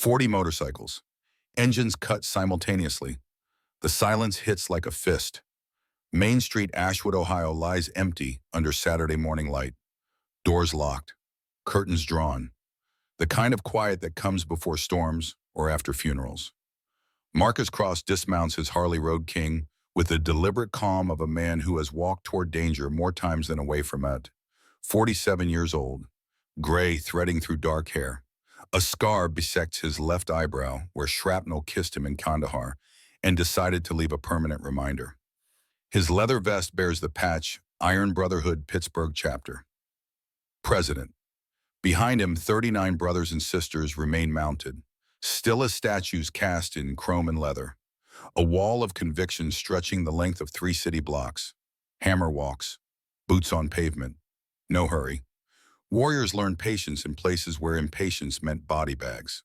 40 motorcycles. Engines cut simultaneously. The silence hits like a fist. Main Street, Ashwood, Ohio lies empty under Saturday morning light. Doors locked. Curtains drawn. The kind of quiet that comes before storms or after funerals. Marcus Cross dismounts his Harley Road King with the deliberate calm of a man who has walked toward danger more times than away from it. 47 years old, gray threading through dark hair. A scar bisects his left eyebrow where shrapnel kissed him in Kandahar and decided to leave a permanent reminder. His leather vest bears the patch, Iron Brotherhood, Pittsburgh chapter. President. Behind him, 39 brothers and sisters remain mounted, still as statues cast in chrome and leather. A wall of conviction stretching the length of 3 city blocks. Hammer walks, boots on pavement, no hurry. Warriors learned patience in places where impatience meant body bags.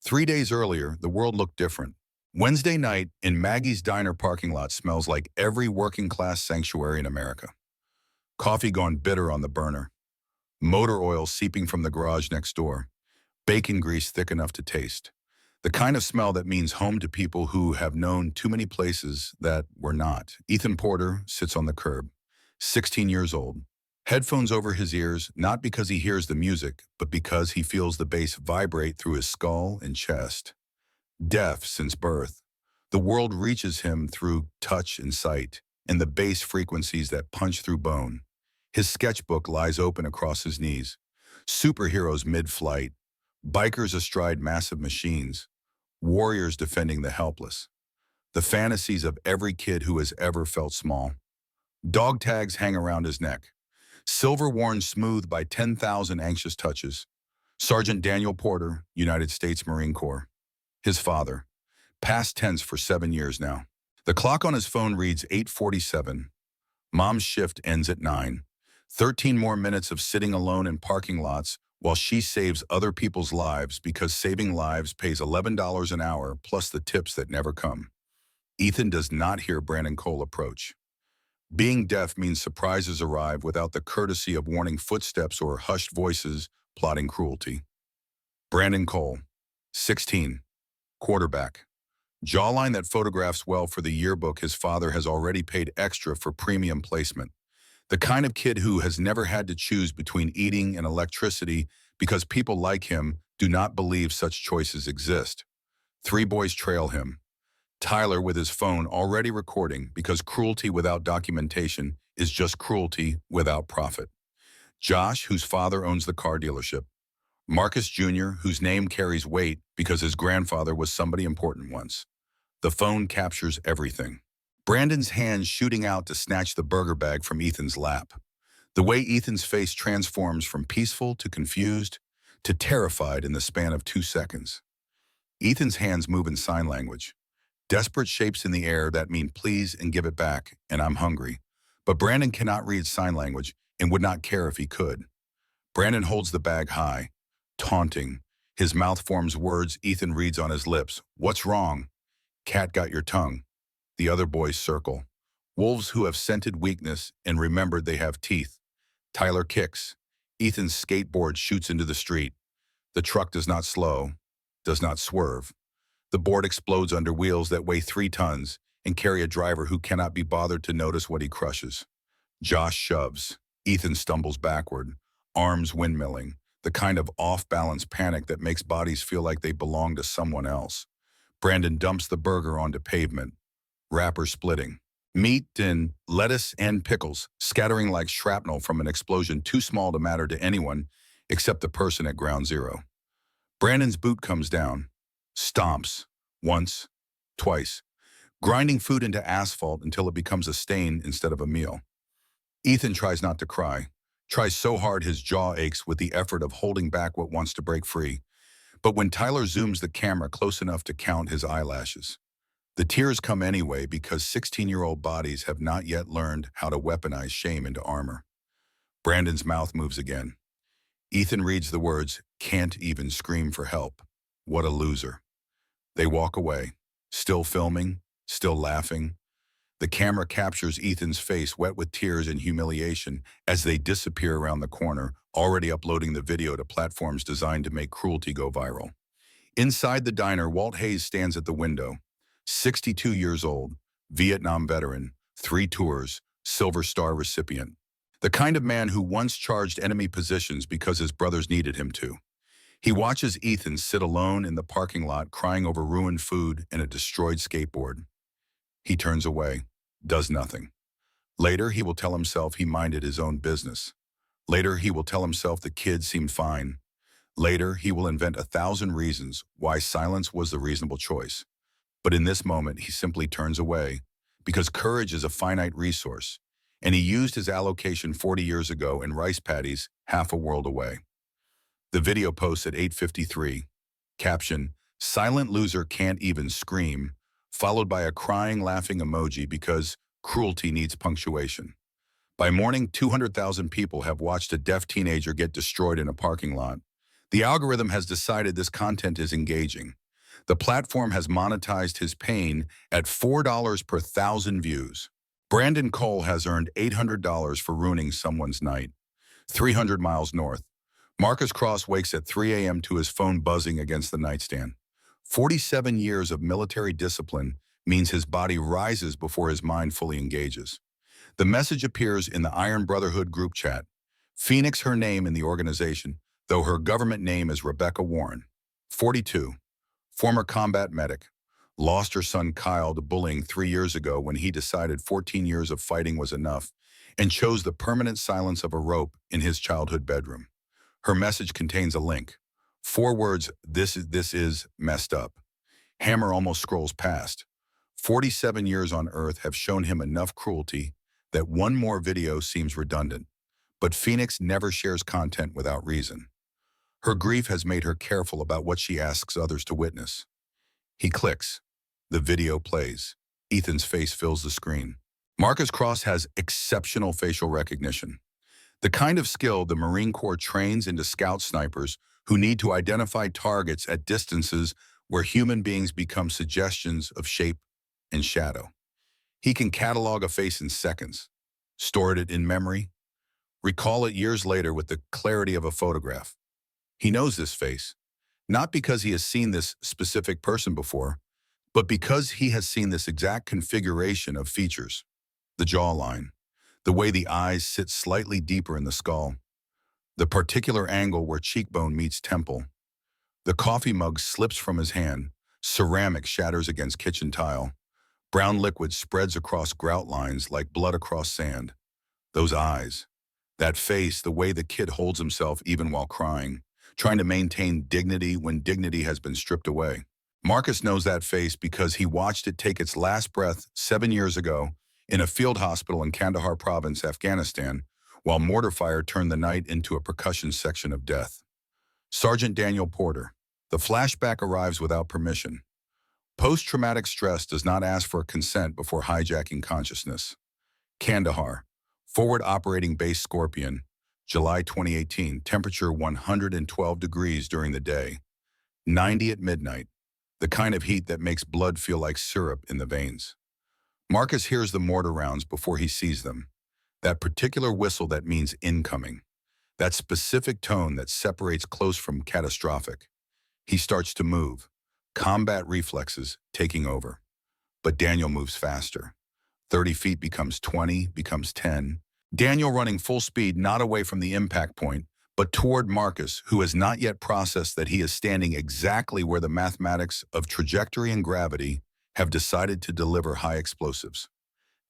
3 days earlier, the world looked different. Wednesday night in Maggie's diner parking lot smells like every working-class sanctuary in America. Coffee gone bitter on the burner. Motor oil seeping from the garage next door. Bacon grease thick enough to taste. The kind of smell that means home to people who have known too many places that were not. Ethan Porter sits on the curb, 16 years old. Headphones over his ears, not because he hears the music, but because he feels the bass vibrate through his skull and chest. Deaf since birth, the world reaches him through touch and sight, and the bass frequencies that punch through bone. His sketchbook lies open across his knees. Superheroes mid-flight, bikers astride massive machines, warriors defending the helpless. The fantasies of every kid who has ever felt small. Dog tags hang around his neck. Silver worn smooth by 10,000 anxious touches. Sergeant Daniel Porter, United States Marine Corps. His father. Past tense for 7 years now. The clock on his phone reads 8:47. Mom's shift ends at 9. 13 more minutes of sitting alone in parking lots while she saves other people's lives because saving lives pays $11 an hour plus the tips that never come. Ethan does not hear Brandon Cole approach. Being deaf means surprises arrive without the courtesy of warning footsteps or hushed voices plotting cruelty. Brandon Cole, 16, quarterback. Jawline that photographs well for the yearbook his father has already paid extra for premium placement. The kind of kid who has never had to choose between eating and electricity because people like him do not believe such choices exist. 3 boys trail him. Tyler with his phone already recording because cruelty without documentation is just cruelty without profit. Josh, whose father owns the car dealership. Marcus Jr., whose name carries weight because his grandfather was somebody important once. The phone captures everything. Brandon's hands shooting out to snatch the burger bag from Ethan's lap. The way Ethan's face transforms from peaceful to confused to terrified in the span of 2 seconds. Ethan's hands move in sign language. Desperate shapes in the air that mean please and give it back, and I'm hungry. But Brandon cannot read sign language and would not care if he could. Brandon holds the bag high, taunting. His mouth forms words Ethan reads on his lips. What's wrong? Cat got your tongue. The other boys circle. Wolves who have scented weakness and remembered they have teeth. Tyler kicks. Ethan's skateboard shoots into the street. The truck does not slow, does not swerve. The board explodes under wheels that weigh 3 tons and carry a driver who cannot be bothered to notice what he crushes. Josh shoves. Ethan stumbles backward, arms windmilling, the kind of off-balance panic that makes bodies feel like they belong to someone else. Brandon dumps the burger onto pavement, wrapper splitting. Meat and lettuce and pickles scattering like shrapnel from an explosion too small to matter to anyone except the person at ground zero. Brandon's boot comes down, stomps, once, twice, grinding food into asphalt until it becomes a stain instead of a meal. Ethan tries not to cry, tries so hard his jaw aches with the effort of holding back what wants to break free. But when Tyler zooms the camera close enough to count his eyelashes, the tears come anyway because 16-year-old bodies have not yet learned how to weaponize shame into armor. Brandon's mouth moves again. Ethan reads the words, can't even scream for help. What a loser. They walk away, still filming, still laughing. The camera captures Ethan's face wet with tears and humiliation as they disappear around the corner, already uploading the video to platforms designed to make cruelty go viral. Inside the diner, Walt Hayes stands at the window. 62 years old, Vietnam veteran, 3 tours, Silver Star recipient. The kind of man who once charged enemy positions because his brothers needed him to. He watches Ethan sit alone in the parking lot crying over ruined food and a destroyed skateboard. He turns away, does nothing. Later, he will tell himself he minded his own business. Later, he will tell himself the kid seemed fine. Later, he will invent 1,000 reasons why silence was the reasonable choice. But in this moment, he simply turns away, because courage is a finite resource, and he used his allocation 40 years ago in rice paddies half a world away. The video posts at 8:53. Caption, "Silent loser can't even scream," followed by a crying, laughing emoji because cruelty needs punctuation. By morning, 200,000 people have watched a deaf teenager get destroyed in a parking lot. The algorithm has decided this content is engaging. The platform has monetized his pain at $4 per 1,000 views. Brandon Cole has earned $800 for ruining someone's night. 300 miles north. Marcus Cross wakes at 3 a.m. to his phone buzzing against the nightstand. 47 years of military discipline means his body rises before his mind fully engages. The message appears in the Iron Brotherhood group chat. Phoenix her name in the organization, though her government name is Rebecca Warren. 42. Former combat medic. Lost her son Kyle to bullying 3 years ago when he decided 14 years of fighting was enough and chose the permanent silence of a rope in his childhood bedroom. Her message contains a link. 4 words, this is messed up. Hammer almost scrolls past. 47 years on Earth have shown him enough cruelty that one more video seems redundant. But Phoenix never shares content without reason. Her grief has made her careful about what she asks others to witness. He clicks. The video plays. Ethan's face fills the screen. Marcus Cross has exceptional facial recognition. The kind of skill the Marine Corps trains into scout snipers who need to identify targets at distances where human beings become suggestions of shape and shadow. He can catalog a face in seconds, store it in memory, recall it years later with the clarity of a photograph. He knows this face, not because he has seen this specific person before, but because he has seen this exact configuration of features. The jawline, the way the eyes sit slightly deeper in the skull, the particular angle where cheekbone meets temple. The coffee mug slips from his hand, ceramic shatters against kitchen tile. Brown liquid spreads across grout lines like blood across sand. Those eyes, that face, the way the kid holds himself even while crying, trying to maintain dignity when dignity has been stripped away. Marcus knows that face because he watched it take its last breath 7 years ago in a field hospital in Kandahar province, Afghanistan, while mortar fire turned the night into a percussion section of death. Sergeant Daniel Porter. The flashback arrives without permission. Post-traumatic stress does not ask for consent before hijacking consciousness. Kandahar. Forward Operating Base Scorpion. July 2018. Temperature 112 degrees during the day. 90 at midnight. The kind of heat that makes blood feel like syrup in the veins. Marcus hears the mortar rounds before he sees them. That particular whistle that means incoming. That specific tone that separates close from catastrophic. He starts to move. Combat reflexes taking over. But Daniel moves faster. 30 feet becomes 20, becomes 10. Daniel running full speed, not away from the impact point, but toward Marcus, who has not yet processed that he is standing exactly where the mathematics of trajectory and gravity have decided to deliver high explosives.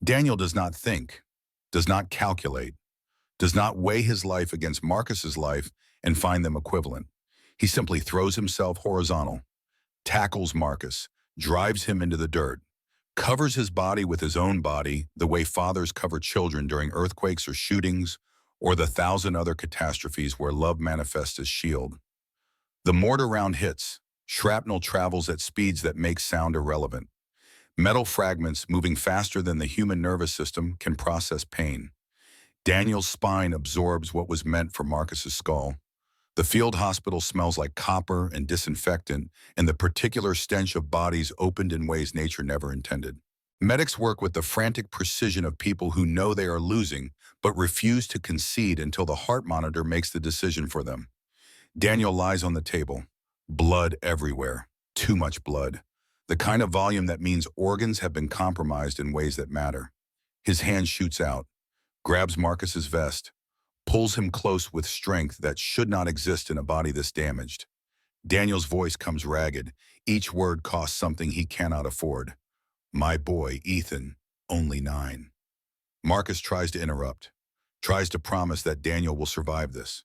Daniel does not think, does not calculate, does not weigh his life against Marcus's life and find them equivalent. He simply throws himself horizontal, tackles Marcus, drives him into the dirt, covers his body with his own body the way fathers cover children during earthquakes or shootings or the 1,000 other catastrophes where love manifests as shield. The mortar round hits. Shrapnel travels at speeds that make sound irrelevant. Metal fragments moving faster than the human nervous system can process pain. Daniel's spine absorbs what was meant for Marcus's skull. The field hospital smells like copper and disinfectant and the particular stench of bodies opened in ways nature never intended. Medics work with the frantic precision of people who know they are losing but refuse to concede until the heart monitor makes the decision for them. Daniel lies on the table, Blood everywhere. Too much blood. The kind of volume that means organs have been compromised in ways that matter. His hand shoots out, grabs Marcus's vest, pulls him close with strength that should not exist in a body this damaged. Daniel's voice comes ragged. Each word costs something he cannot afford. My boy, Ethan, only 9. Marcus tries to interrupt, tries to promise that Daniel will survive this.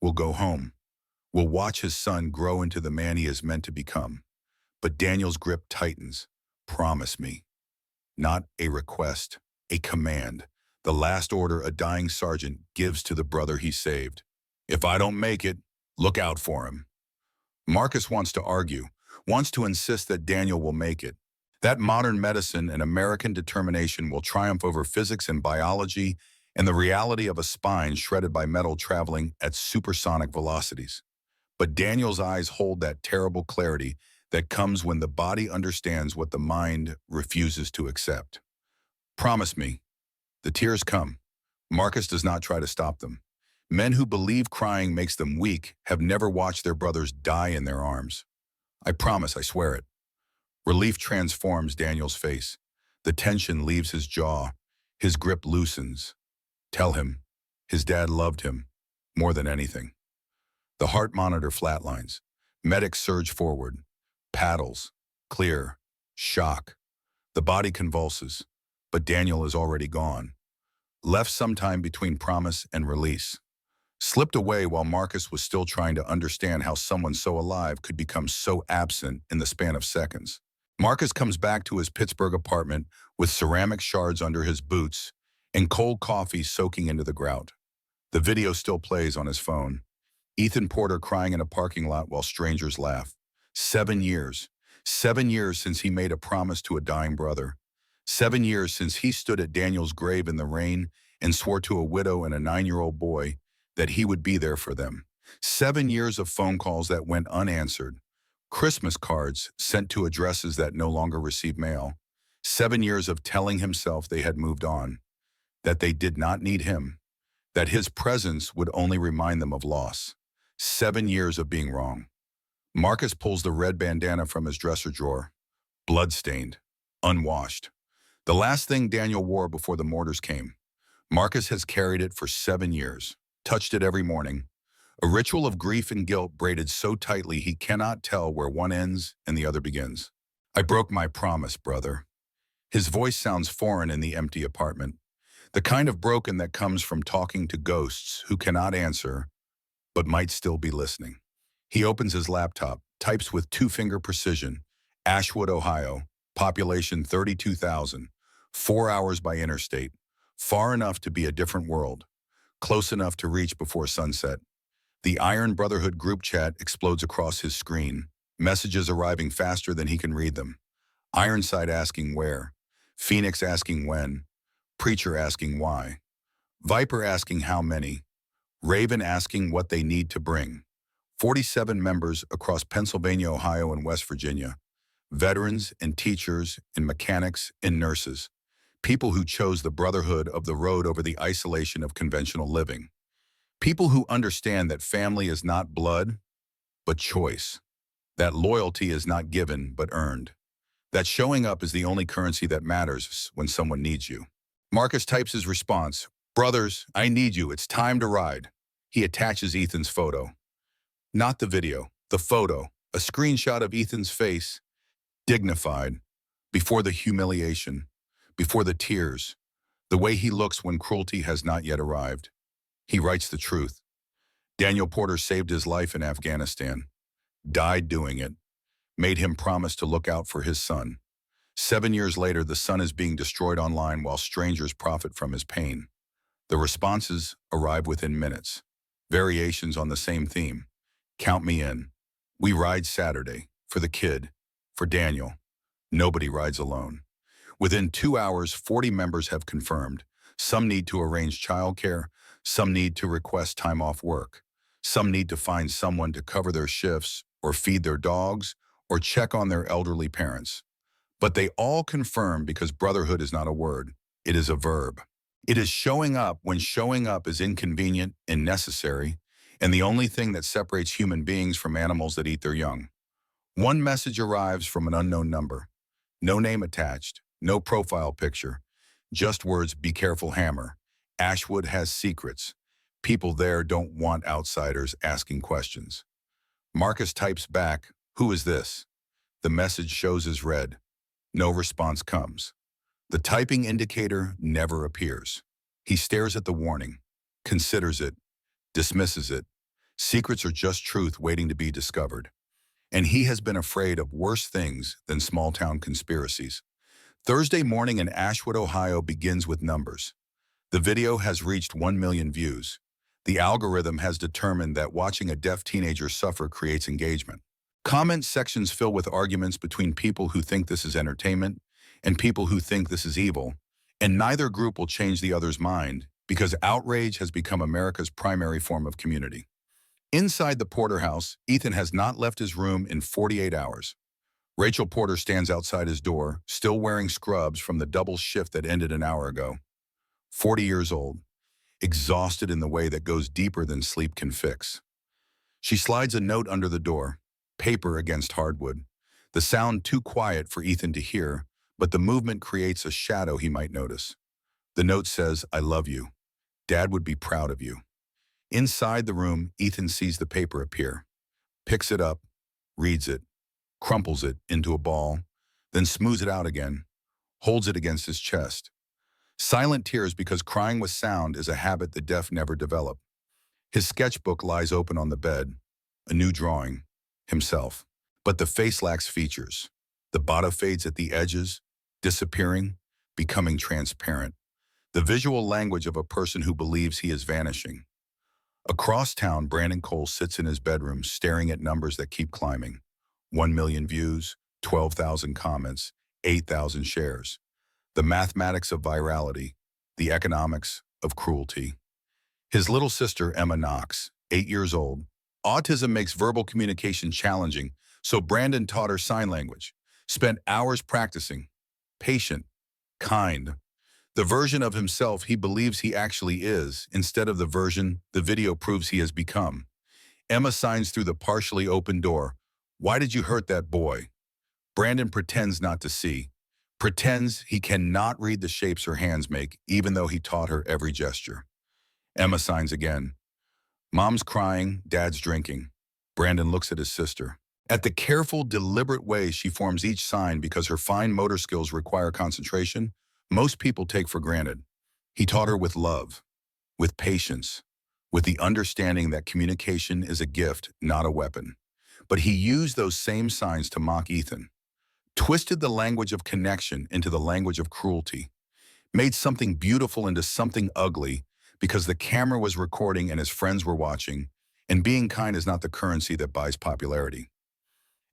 Will go home. Will watch his son grow into the man he is meant to become. But Daniel's grip tightens. Promise me. Not a request, a command. The last order a dying sergeant gives to the brother he saved. If I don't make it, look out for him. Marcus wants to argue, wants to insist that Daniel will make it. That modern medicine and American determination will triumph over physics and biology and the reality of a spine shredded by metal traveling at supersonic velocities. But Daniel's eyes hold that terrible clarity that comes when the body understands what the mind refuses to accept. Promise me. The tears come. Marcus does not try to stop them. Men who believe crying makes them weak have never watched their brothers die in their arms. I promise, I swear it. Relief transforms Daniel's face. The tension leaves his jaw. His grip loosens. Tell him. His dad loved him. More than anything. The heart monitor flatlines. Medics surge forward. Paddles. Clear. Shock. The body convulses. But Daniel is already gone. Left sometime between promise and release. Slipped away while Marcus was still trying to understand how someone so alive could become so absent in the span of seconds. Marcus comes back to his Pittsburgh apartment with ceramic shards under his boots and cold coffee soaking into the grout. The video still plays on his phone. Ethan Porter crying in a parking lot while strangers laugh. 7 years. 7 years since he made a promise to a dying brother. 7 years since he stood at Daniel's grave in the rain and swore to a widow and a 9-year-old boy that he would be there for them. 7 years of phone calls that went unanswered. Christmas cards sent to addresses that no longer received mail. 7 years of telling himself they had moved on, that they did not need him, that his presence would only remind them of loss. 7 years of being wrong. Marcus pulls the red bandana from his dresser drawer, blood-stained, unwashed. The last thing Daniel wore before the mortars came. Marcus has carried it for 7 years, touched it every morning. A ritual of grief and guilt braided so tightly he cannot tell where one ends and the other begins. I broke my promise, brother. His voice sounds foreign in the empty apartment. The kind of broken that comes from talking to ghosts who cannot answer, but might still be listening. He opens his laptop, types with 2-finger precision, Ashwood, Ohio, population 32,000, 4 hours by interstate, far enough to be a different world, close enough to reach before sunset. The Iron Brotherhood group chat explodes across his screen, messages arriving faster than he can read them. Ironside asking where, Phoenix asking when, Preacher asking why, Viper asking how many, Raven asking what they need to bring. 47 members across Pennsylvania, Ohio, and West Virginia. Veterans and teachers and mechanics and nurses. People who chose the brotherhood of the road over the isolation of conventional living. People who understand that family is not blood, but choice. That loyalty is not given, but earned. That showing up is the only currency that matters when someone needs you. Marcus types his response, "Brothers, I need you. It's time to ride." He attaches Ethan's photo. Not the video, the photo, a screenshot of Ethan's face, dignified, before the humiliation, before the tears, the way he looks when cruelty has not yet arrived. He writes the truth. Daniel Porter saved his life in Afghanistan, died doing it, made him promise to look out for his son. 7 years later, the son is being destroyed online while strangers profit from his pain. The responses arrive within minutes. Variations on the same theme. Count me in. We ride Saturday. For the kid. For Daniel. Nobody rides alone. Within 2 hours, 40 members have confirmed. Some need to arrange childcare. Some need to request time off work. Some need to find someone to cover their shifts or feed their dogs or check on their elderly parents. But they all confirm because brotherhood is not a word. It is a verb. It is showing up when showing up is inconvenient and necessary, and the only thing that separates human beings from animals that eat their young. One message arrives from an unknown number. No name attached, no profile picture, just words, "Be careful, Hammer. Ashwood has secrets. People there don't want outsiders asking questions." Marcus types back, "Who is this?" The message shows as read. No response comes. The typing indicator never appears. He stares at the warning, considers it, dismisses it. Secrets are just truth waiting to be discovered. And he has been afraid of worse things than small-town conspiracies. Thursday morning in Ashwood, Ohio begins with numbers. The video has reached 1 million views. The algorithm has determined that watching a deaf teenager suffer creates engagement. Comment sections fill with arguments between people who think this is entertainment and people who think this is evil, and neither group will change the other's mind because outrage has become America's primary form of community. Inside the Porter house, Ethan has not left his room in 48 hours. Rachel Porter stands outside his door, still wearing scrubs from the double shift that ended an hour ago. 40 years old, exhausted in the way that goes deeper than sleep can fix. She slides a note under the door, paper against hardwood. The sound too quiet for Ethan to hear, but the movement creates a shadow he might notice. The note says, "I love you. Dad would be proud of you." Inside the room, Ethan sees the paper appear, picks it up, reads it, crumples it into a ball, then smooths it out again, holds it against his chest. Silent tears because crying with sound is a habit the deaf never develop. His sketchbook lies open on the bed, a new drawing, himself. But the face lacks features. The body fades at the edges, disappearing, becoming transparent. The visual language of a person who believes he is vanishing. Across town, Brandon Cole sits in his bedroom staring at numbers that keep climbing. 1 million views, 12,000 comments, 8,000 shares. The mathematics of virality, the economics of cruelty. His little sister, Emma Knox, 8 years old. Autism makes verbal communication challenging, so Brandon taught her sign language, spent hours practicing. Patient, kind. The version of himself he believes he actually is, instead of the version the video proves he has become. Emma signs through the partially open door. "Why did you hurt that boy?" Brandon pretends not to see, pretends he cannot read the shapes her hands make, even though he taught her every gesture. Emma signs again. Mom's crying, Dad's drinking. Brandon looks at his sister. At the careful, deliberate way she forms each sign because her fine motor skills require concentration, most people take for granted. He taught her with love, with patience, with the understanding that communication is a gift, not a weapon. But he used those same signs to mock Ethan, twisted the language of connection into the language of cruelty, made something beautiful into something ugly because the camera was recording and his friends were watching, and being kind is not the currency that buys popularity.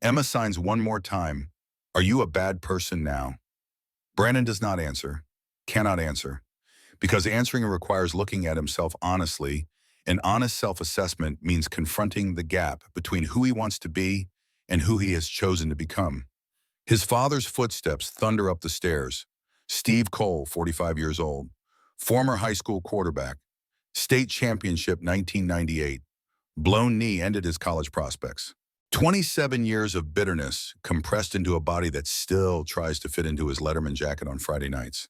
Emma signs one more time. "Are you a bad person now?" Brandon does not answer, cannot answer, because answering requires looking at himself honestly, and honest self-assessment means confronting the gap between who he wants to be and who he has chosen to become. His father's footsteps thunder up the stairs. Steve Cole, 45 years old, former high school quarterback, state championship 1998, blown knee ended his college prospects. 27 years of bitterness compressed into a body that still tries to fit into his Letterman jacket on Friday nights.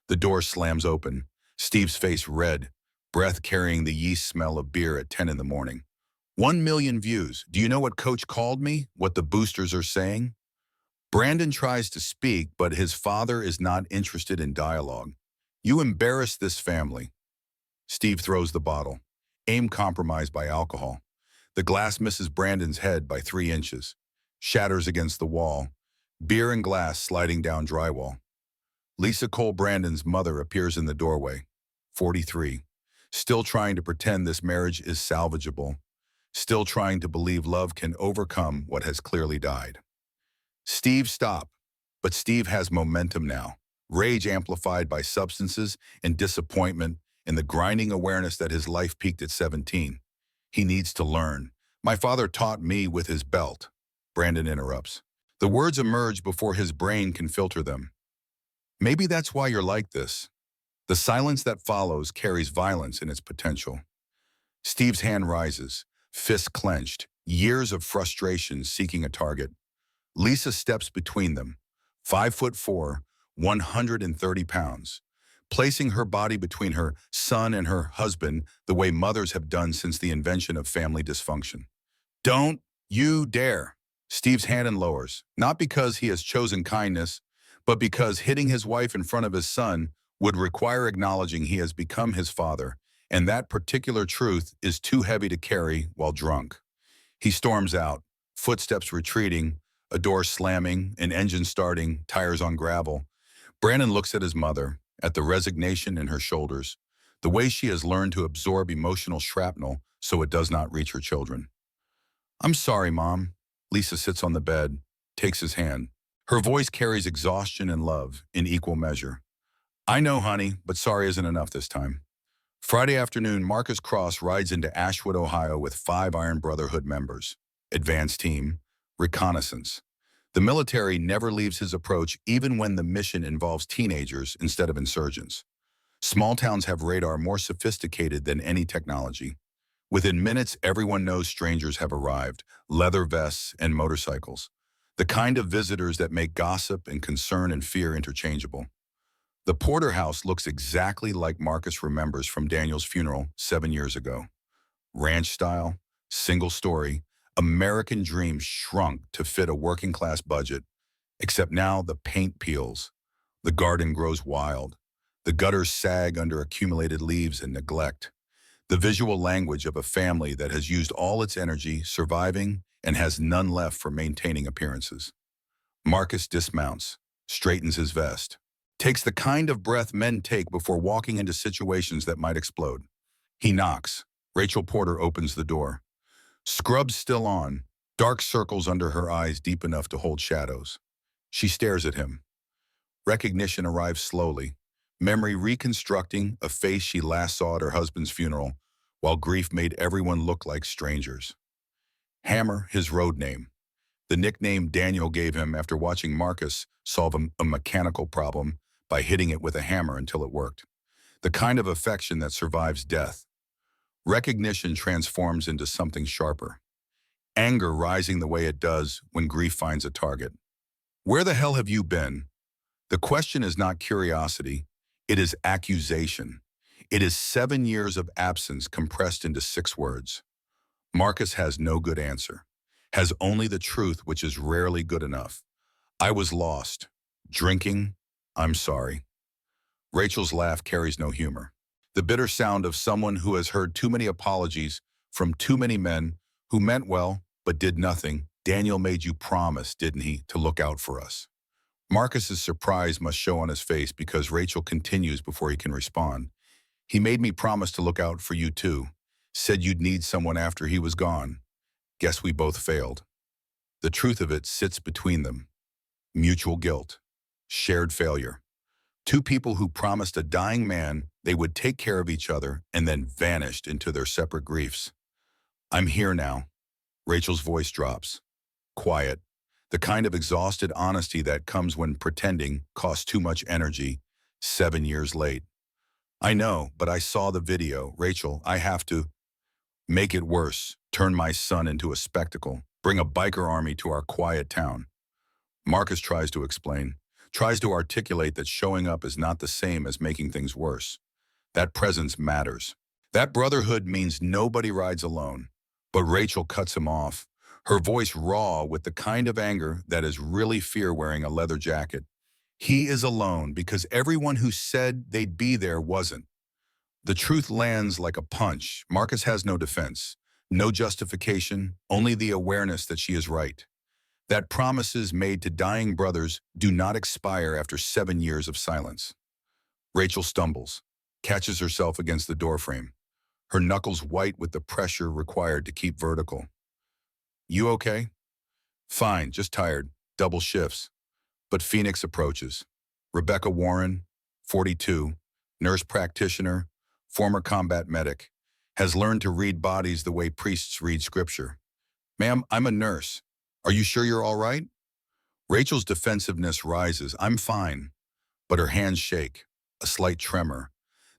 The door slams open, Steve's face red, breath carrying the yeast smell of beer at 10 in the morning. 1 million views. Do you know what coach called me? What the boosters are saying? Brandon tries to speak, but his father is not interested in dialogue. "You embarrass this family." Steve throws the bottle, aim compromised by alcohol. The glass misses Brandon's head by 3 inches, shatters against the wall, beer and glass sliding down drywall. Lisa Cole, Brandon's mother, appears in the doorway, 43, still trying to pretend this marriage is salvageable, still trying to believe love can overcome what has clearly died. "Steve, stop." But Steve has momentum now, rage amplified by substances and disappointment and the grinding awareness that his life peaked at 17. He needs to learn. "My father taught me with his belt." Brandon interrupts. The words emerge before his brain can filter them. "Maybe that's why you're like this." The silence that follows carries violence in its potential. Steve's hand rises, fists clenched, years of frustration seeking a target. Lisa steps between them, 5'4", 130 pounds, placing her body between her son and her husband the way mothers have done since the invention of family dysfunction. Don't you dare. Steve's hand lowers, not because he has chosen kindness, but because hitting his wife in front of his son would require acknowledging he has become his father, and that particular truth is too heavy to carry while drunk. He storms out, footsteps retreating, a door slamming, an engine starting, tires on gravel. Brandon looks at his mother, at the resignation in her shoulders, the way she has learned to absorb emotional shrapnel so it does not reach her children. I'm sorry, Mom. Lisa sits on the bed, takes his hand. Her voice carries exhaustion and love in equal measure. I know, honey, but sorry isn't enough this time. Friday afternoon, Marcus Cross rides into Ashwood, Ohio with 5 Iron Brotherhood members. Advance team, reconnaissance. The military never leaves his approach even when the mission involves teenagers instead of insurgents. Small towns have radar more sophisticated than any technology. Within minutes, everyone knows strangers have arrived, leather vests and motorcycles. The kind of visitors that make gossip and concern and fear interchangeable. The porterhouse looks exactly like Marcus remembers from Daniel's funeral 7 years ago. Ranch style, single story, American dream shrunk to fit a working class budget, except now the paint peels, the garden grows wild, the gutters sag under accumulated leaves and neglect. The visual language of a family that has used all its energy surviving and has none left for maintaining appearances. Marcus dismounts, straightens his vest, takes the kind of breath men take before walking into situations that might explode. He knocks. Rachel Porter opens the door. Scrubs still on, dark circles under her eyes deep enough to hold shadows. She stares at him. Recognition arrives slowly, memory reconstructing a face she last saw at her husband's funeral, while grief made everyone look like strangers. Hammer, his road name. The nickname Daniel gave him after watching Marcus solve a mechanical problem by hitting it with a hammer until it worked. The kind of affection that survives death. Recognition transforms into something sharper. Anger rising the way it does when grief finds a target. Where the hell have you been? The question is not curiosity, it is accusation. It is 7 years of absence compressed into 6 words. Marcus has no good answer, has only the truth, which is rarely good enough. I was lost. Drinking, I'm sorry. Rachel's laugh carries no humor. The bitter sound of someone who has heard too many apologies from too many men who meant well but did nothing. Daniel made you promise, didn't he, to look out for us? Marcus's surprise must show on his face because Rachel continues before he can respond. He made me promise to look out for you too. Said you'd need someone after he was gone. Guess we both failed. The truth of it sits between them. Mutual guilt. Shared failure. 2 people who promised a dying man they would take care of each other and then vanished into their separate griefs. I'm here now. Rachel's voice drops. Quiet. The kind of exhausted honesty that comes when pretending costs too much energy, 7 years late. I know, but I saw the video. Rachel, I have to make it worse, turn my son into a spectacle, bring a biker army to our quiet town. Marcus tries to explain, tries to articulate that showing up is not the same as making things worse. That presence matters. That brotherhood means nobody rides alone. But Rachel cuts him off, her voice raw with the kind of anger that is really fear wearing a leather jacket. He is alone because everyone who said they'd be there wasn't. The truth lands like a punch. Marcus has no defense, no justification, only the awareness that she is right. That promises made to dying brothers do not expire after 7 years of silence. Rachel stumbles, catches herself against the doorframe, her knuckles white with the pressure required to keep vertical. You okay? Fine, just tired, double shifts. But Phoenix approaches. Rebecca Warren, 42, nurse practitioner, former combat medic, has learned to read bodies the way priests read scripture. Ma'am, I'm a nurse. Are you sure you're all right? Rachel's defensiveness rises. I'm fine. But her hands shake, a slight tremor,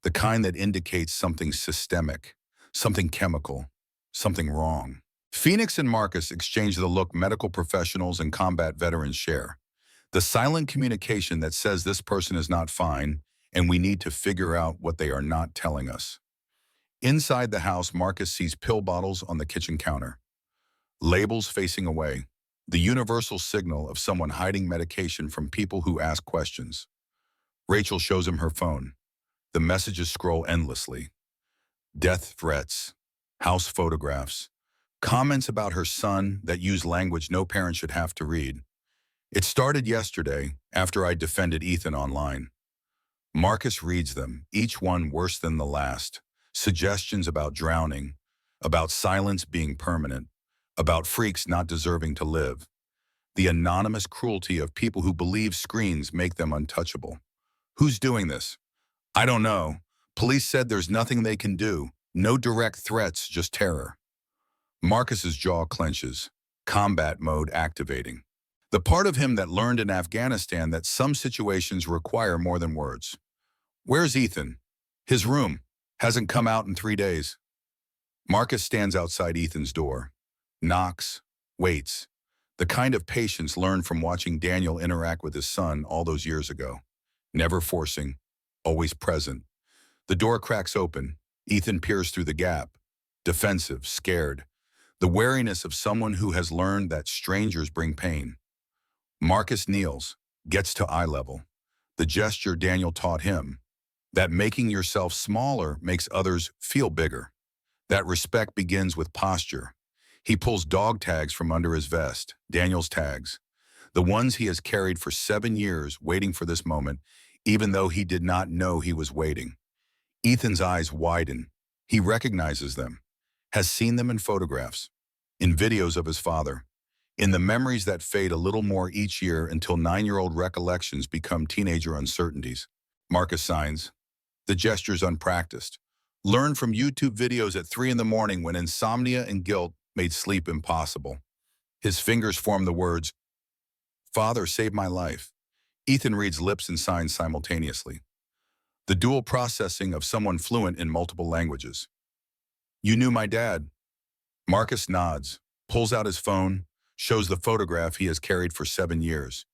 the kind that indicates something systemic, Something chemical. Something wrong. Phoenix and Marcus exchange the look medical professionals and combat veterans share. The silent communication that says this person is not fine, and we need to figure out what they are not telling us. Inside the house, Marcus sees pill bottles on the kitchen counter. Labels facing away. The universal signal of someone hiding medication from people who ask questions. Rachel shows him her phone. The messages scroll endlessly. Death threats, house photographs, comments about her son that use language no parent should have to read. It started yesterday after I defended Ethan online. Marcus reads them, each one worse than the last. Suggestions about drowning, about silence being permanent, about freaks not deserving to live. The anonymous cruelty of people who believe screens make them untouchable. Who's doing this? I don't know. Police said there's nothing they can do. No direct threats, just terror. Marcus's jaw clenches, combat mode activating. The part of him that learned in Afghanistan that some situations require more than words. Where's Ethan? His room. Hasn't come out in 3 days. Marcus stands outside Ethan's door. Knocks. Waits. The kind of patience learned from watching Daniel interact with his son all those years ago. Never forcing. Always present. The door cracks open. Ethan peers through the gap. Defensive. Scared. The wariness of someone who has learned that strangers bring pain. Marcus kneels. Gets to eye level. The gesture Daniel taught him. That making yourself smaller makes others feel bigger. That respect begins with posture. He pulls dog tags from under his vest, Daniel's tags, the ones he has carried for 7 years waiting for this moment, even though he did not know he was waiting. Ethan's eyes widen. He recognizes them, has seen them in photographs, in videos of his father, in the memories that fade a little more each year until 9-year-old recollections become teenager uncertainties. Marcus signs. The gesture's unpracticed. Learned from YouTube videos at 3 in the morning when insomnia and guilt made sleep impossible. His fingers form the words, "Father, save my life." Ethan reads lips and signs simultaneously. The dual processing of someone fluent in multiple languages. "You knew my dad." Marcus nods, pulls out his phone, shows the photograph he has carried for 7 years.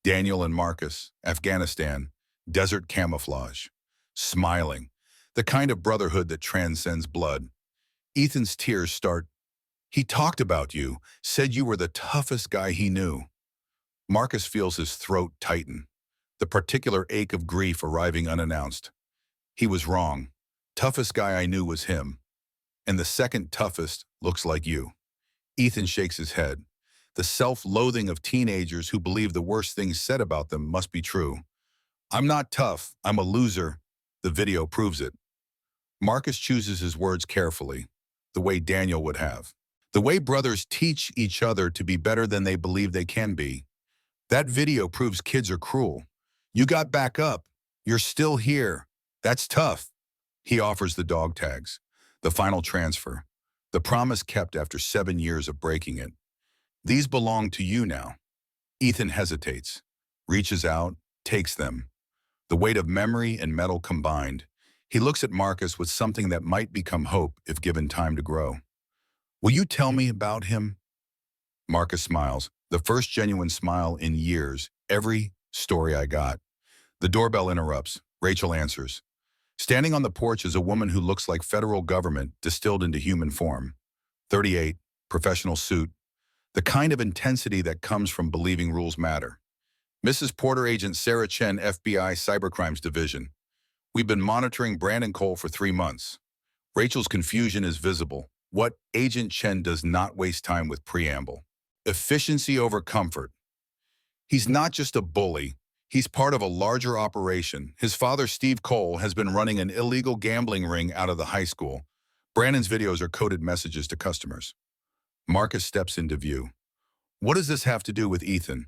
Daniel and Marcus, Afghanistan, desert camouflage. Smiling, the kind of brotherhood that transcends blood. Ethan's tears start. "He talked about you, said you were the toughest guy he knew." Marcus feels his throat tighten, the particular ache of grief arriving unannounced. He was wrong. Toughest guy I knew was him. And the second toughest looks like you. Ethan shakes his head. The self-loathing of teenagers who believe the worst things said about them must be true. "I'm not tough, I'm a loser." The video proves it. Marcus chooses his words carefully, the way Daniel would have. The way brothers teach each other to be better than they believe they can be. That video proves kids are cruel. "You got back up. You're still here. That's tough." He offers the dog tags, the final transfer, the promise kept after 7 years of breaking it. "These belong to you now." Ethan hesitates, reaches out, takes them. The weight of memory and metal combined. He looks at Marcus with something that might become hope if given time to grow. "Will you tell me about him?" Marcus smiles, the first genuine smile in years. "Every story I got." The doorbell interrupts. Rachel answers. Standing on the porch is a woman who looks like federal government distilled into human form. 38, professional suit. The kind of intensity that comes from believing rules matter. "Mrs. Porter, Agent Sarah Chen, FBI Cybercrimes Division. We've been monitoring Brandon Cole for 3 months. Rachel's confusion is visible. What Agent Chen does not waste time with preamble. Efficiency over comfort. He's not just a bully. He's part of a larger operation. His father, Steve Cole, has been running an illegal gambling ring out of the high school. Brandon's videos are coded messages to customers. Marcus steps into view. What does this have to do with Ethan?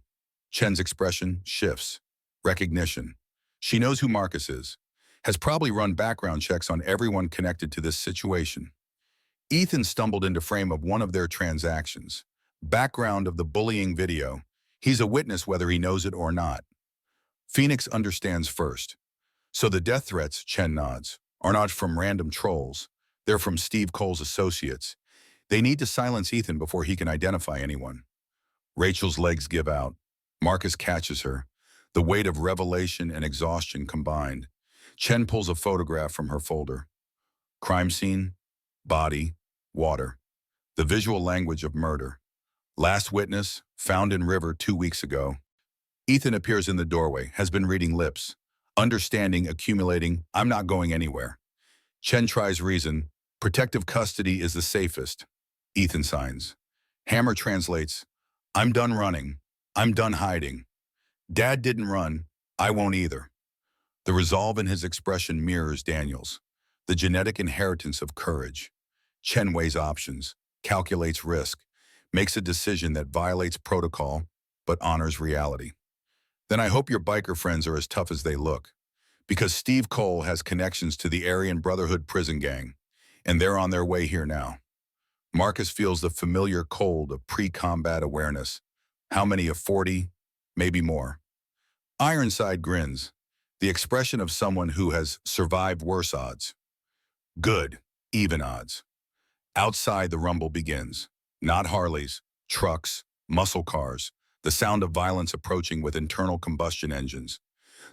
Chen's expression shifts. Recognition. She knows who Marcus is. Has probably run background checks on everyone connected to this situation. Ethan stumbled into frame of one of their transactions. Background of the bullying video. He's a witness whether he knows it or not. Phoenix understands first. So the death threats, Chen nods, are not from random trolls. They're from Steve Cole's associates. They need to silence Ethan before he can identify anyone. Rachel's legs give out. Marcus catches her. The weight of revelation and exhaustion combined. Chen pulls a photograph from her folder. Crime scene, body, water. The visual language of murder. Last witness, found in river 2 weeks ago. Ethan appears in the doorway, has been reading lips. Understanding, accumulating, I'm not going anywhere. Chen tries reason. Protective custody is the safest. Ethan signs. Hammer translates. I'm done running. I'm done hiding. Dad didn't run. I won't either. The resolve in his expression mirrors Daniel's. The genetic inheritance of courage. Chen weighs options, calculates risk, makes a decision that violates protocol, but honors reality. Then I hope your biker friends are as tough as they look. Because Steve Cole has connections to the Iron Brotherhood prison gang, and they're on their way here now. Marcus feels the familiar cold of pre-combat awareness. How many of 40? Maybe more. Ironside grins, the expression of someone who has survived worse odds. Good, even odds. Outside, the rumble begins. Not Harleys, trucks, muscle cars, the sound of violence approaching with internal combustion engines.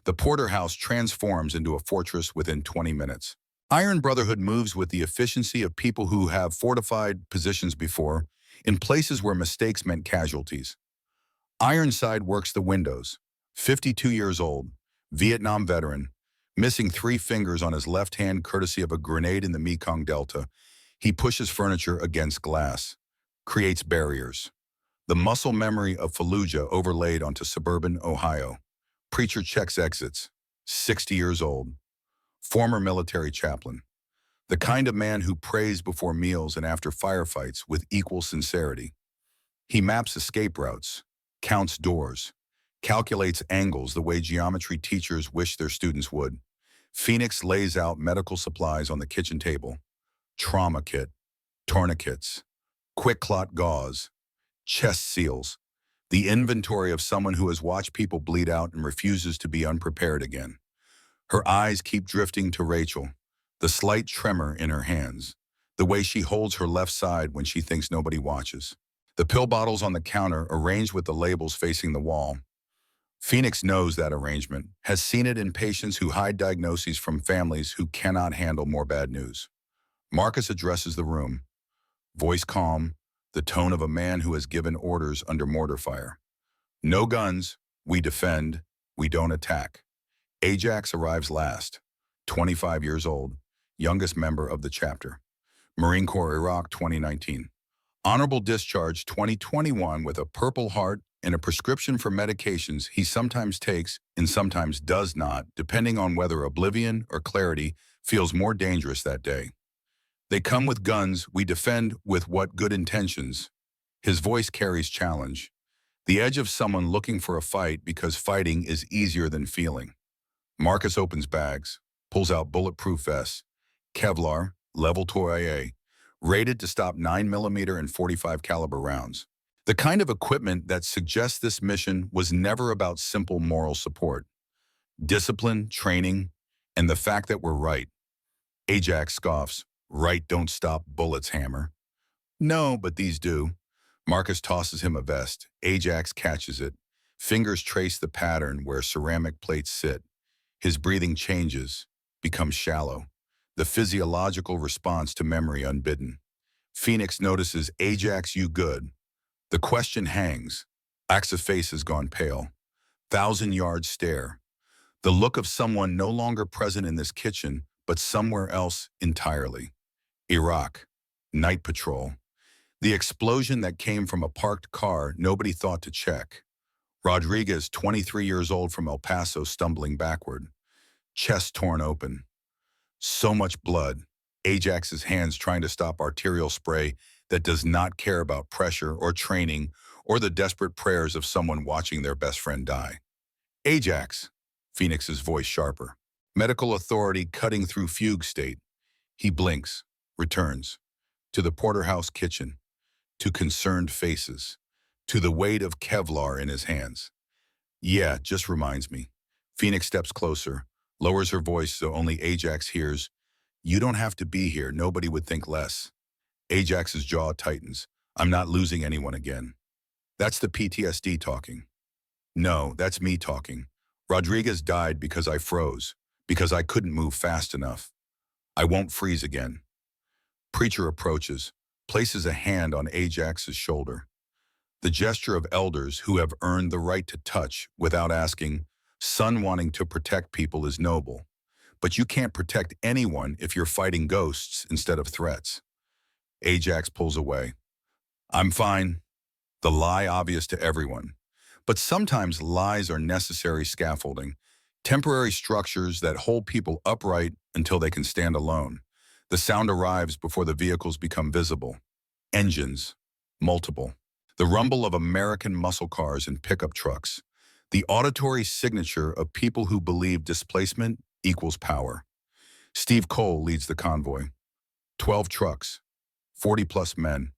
The porterhouse transforms into a fortress within 20 minutes. Iron Brotherhood moves with the efficiency of people who have fortified positions before, in places where mistakes meant casualties. Ironside works the windows. 52 years old, Vietnam veteran, missing 3 fingers on his left hand courtesy of a grenade in the Mekong Delta. He pushes furniture against glass, creates barriers. The muscle memory of Fallujah overlaid onto suburban Ohio. Preacher checks exits, 60 years old, former military chaplain. The kind of man who prays before meals and after firefights with equal sincerity. He maps escape routes, counts doors, calculates angles the way geometry teachers wish their students would. Phoenix lays out medical supplies on the kitchen table. Trauma kit, tourniquets, quick clot gauze, chest seals. The inventory of someone who has watched people bleed out and refuses to be unprepared again. Her eyes keep drifting to Rachel, the slight tremor in her hands, the way she holds her left side when she thinks nobody watches. The pill bottles on the counter arranged with the labels facing the wall. Phoenix knows that arrangement, has seen it in patients who hide diagnoses from families who cannot handle more bad news. Marcus addresses the room, voice calm, the tone of a man who has given orders under mortar fire. No guns, we defend, we don't attack. Ajax arrives last, 25 years old, youngest member of the chapter. Marine Corps, Iraq, 2019. Honorable discharge 2021 with a Purple Heart and a prescription for medications he sometimes takes and sometimes does not, depending on whether oblivion or clarity feels more dangerous that day. They come with guns, we defend with what good intentions. His voice carries challenge. The edge of someone looking for a fight because fighting is easier than feeling. Marcus opens bags, pulls out bulletproof vests, Kevlar, level 2AA, rated to stop 9mm and .45 caliber rounds. The kind of equipment that suggests this mission was never about simple moral support. Discipline, training, and the fact that we're right. Ajax scoffs. Right don't stop bullets, Hammer. No, but these do. Marcus tosses him a vest. Ajax catches it. Fingers trace the pattern where ceramic plates sit. His breathing changes, becomes shallow. The physiological response to memory unbidden. Phoenix notices, Ajax, you good? The question hangs. Axe's face has gone pale. 1,000-yard stare. The look of someone no longer present in this kitchen, but somewhere else entirely. Iraq. Night patrol. The explosion that came from a parked car nobody thought to check. Rodriguez, 23 years old from El Paso, stumbling backward. Chest torn open. So much blood. Ajax's hands trying to stop arterial spray that does not care about pressure or training or the desperate prayers of someone watching their best friend die. Ajax. Phoenix's voice sharper. Medical authority cutting through fugue state. He blinks, returns. To the porterhouse kitchen. To concerned faces. To the weight of Kevlar in his hands. Yeah, just reminds me. Phoenix steps closer, lowers her voice so only Ajax hears. You don't have to be here. Nobody would think less. Ajax's jaw tightens. I'm not losing anyone again. That's the PTSD talking. No, that's me talking. Rodriguez died because I froze, because I couldn't move fast enough. I won't freeze again. Preacher approaches, places a hand on Ajax's shoulder. The gesture of elders who have earned the right to touch without asking, son wanting to protect people is noble. But you can't protect anyone if you're fighting ghosts instead of threats. Ajax pulls away. I'm fine. The lie obvious to everyone. But sometimes lies are necessary scaffolding, temporary structures that hold people upright until they can stand alone. The sound arrives before the vehicles become visible. Engines, multiple. The rumble of American muscle cars and pickup trucks. The auditory signature of people who believe displacement equals power. Steve Cole leads the convoy. 12 trucks, 40-plus men.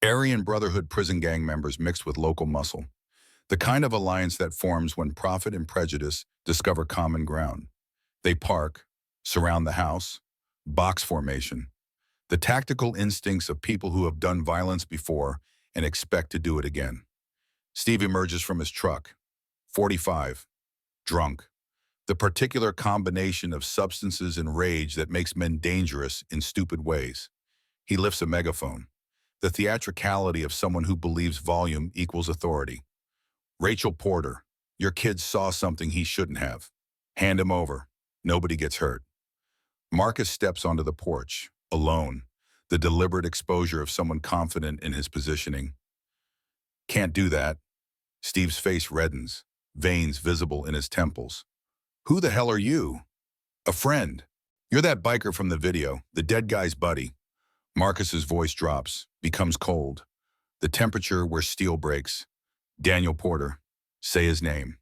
Iron Brotherhood prison gang members mixed with local muscle. The kind of alliance that forms when profit and prejudice discover common ground. They park, surround the house, box formation. The tactical instincts of people who have done violence before and expect to do it again. Steve emerges from his truck, 45, drunk. The particular combination of substances and rage that makes men dangerous in stupid ways. He lifts a megaphone. The theatricality of someone who believes volume equals authority. Rachel Porter, your kid saw something he shouldn't have. Hand him over. Nobody gets hurt. Marcus steps onto the porch, alone, the deliberate exposure of someone confident in his positioning. Can't do that. Steve's face reddens, veins visible in his temples. Who the hell are you? A friend. You're that biker from the video, the dead guy's buddy. Marcus's voice drops, becomes cold. The temperature where steel breaks. Daniel Porter. Say his name.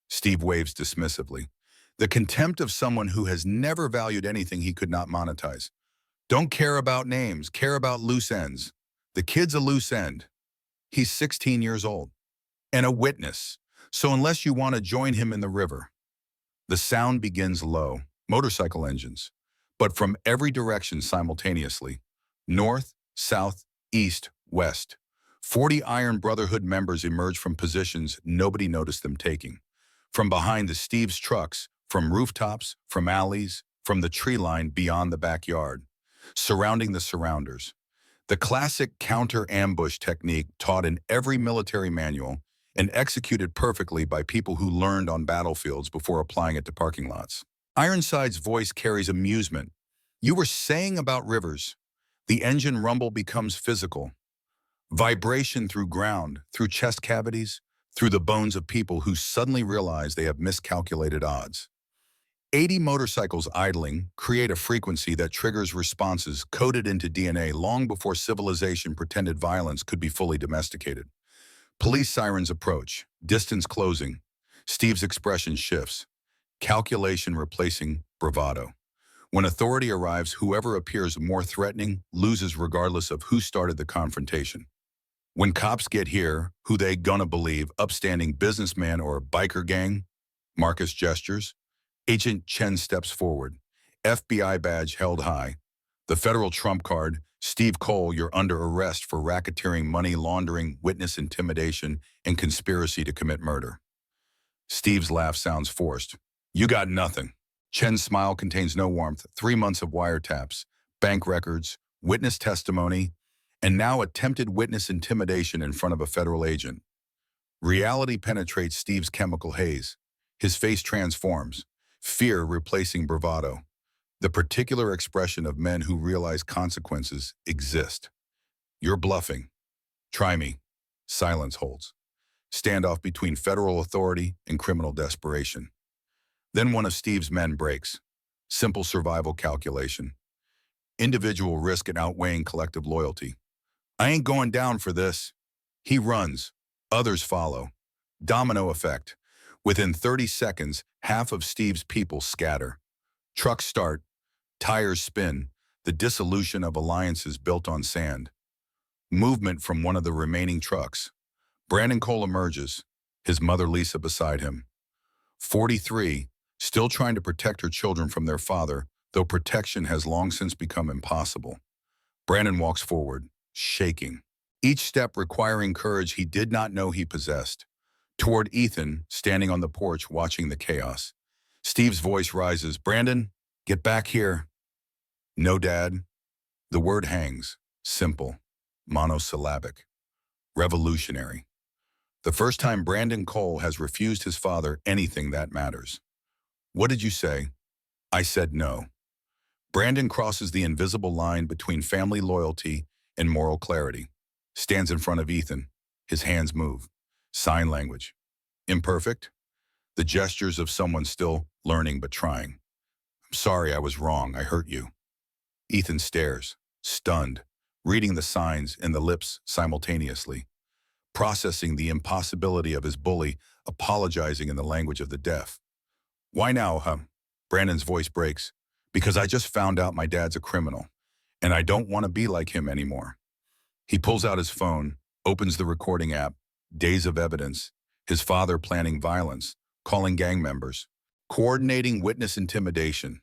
Steve waves dismissively. The contempt of someone who has never valued anything he could not monetize. Don't care about names, care about loose ends. The kid's a loose end. He's 16 years old. And a witness. So unless you want to join him in the river. The sound begins low, motorcycle engines. But from every direction simultaneously. North, south, east, west. 40 Iron Brotherhood members emerge from positions nobody noticed them taking. From behind the Steve's trucks, from rooftops, from alleys, from the tree line beyond the backyard. Surrounding the surrounders. The classic counter-ambush technique taught in every military manual and executed perfectly by people who learned on battlefields before applying it to parking lots. Ironside's voice carries amusement. You were saying about rivers. The engine rumble becomes physical. Vibration through ground, through chest cavities, through the bones of people who suddenly realize they have miscalculated odds. 80 motorcycles idling create a frequency that triggers responses coded into DNA long before civilization pretended violence could be fully domesticated. Police sirens approach, distance closing. Steve's expression shifts, calculation replacing bravado. When authority arrives, whoever appears more threatening loses regardless of who started the confrontation. When cops get here, who they gonna believe, upstanding businessman or biker gang? Marcus gestures. Agent Chen steps forward, FBI badge held high. The federal trump card, Steve Cole, you're under arrest for racketeering, money laundering, witness intimidation, and conspiracy to commit murder. Steve's laugh sounds forced. You got nothing. Chen's smile contains no warmth. 3 months of wiretaps, bank records, witness testimony, and now attempted witness intimidation in front of a federal agent. Reality penetrates Steve's chemical haze. His face transforms, fear replacing bravado. The particular expression of men who realize consequences exist. You're bluffing. Try me. Silence holds. Standoff between federal authority and criminal desperation. Then one of Steve's men breaks. Simple survival calculation. Individual risk and outweighing collective loyalty. I ain't going down for this. He runs. Others follow. Domino effect. Within 30 seconds, half of Steve's people scatter. Trucks start. Tires spin. The dissolution of alliances built on sand. Movement from one of the remaining trucks. Brandon Cole emerges, his mother Lisa beside him. 43, still trying to protect her children from their father, though protection has long since become impossible. Brandon walks forward, shaking, each step requiring courage he did not know he possessed. Toward Ethan, standing on the porch watching the chaos. Steve's voice rises, "Brandon, get back here." "No, Dad." The word hangs, simple, monosyllabic, revolutionary. The first time Brandon Cole has refused his father anything that matters. "What did you say?" "I said no." Brandon crosses the invisible line between family loyalty and moral clarity. Stands in front of Ethan. His hands move. Sign language. Imperfect. The gestures of someone still learning but trying. "I'm sorry, I was wrong. I hurt you." Ethan stares, stunned, reading the signs and the lips simultaneously, processing the impossibility of his bully apologizing in the language of the deaf. "Why now, huh?" Brandon's voice breaks. "Because I just found out my dad's a criminal, and I don't want to be like him anymore." He pulls out his phone, opens the recording app, days of evidence, his father planning violence, calling gang members, coordinating witness intimidation,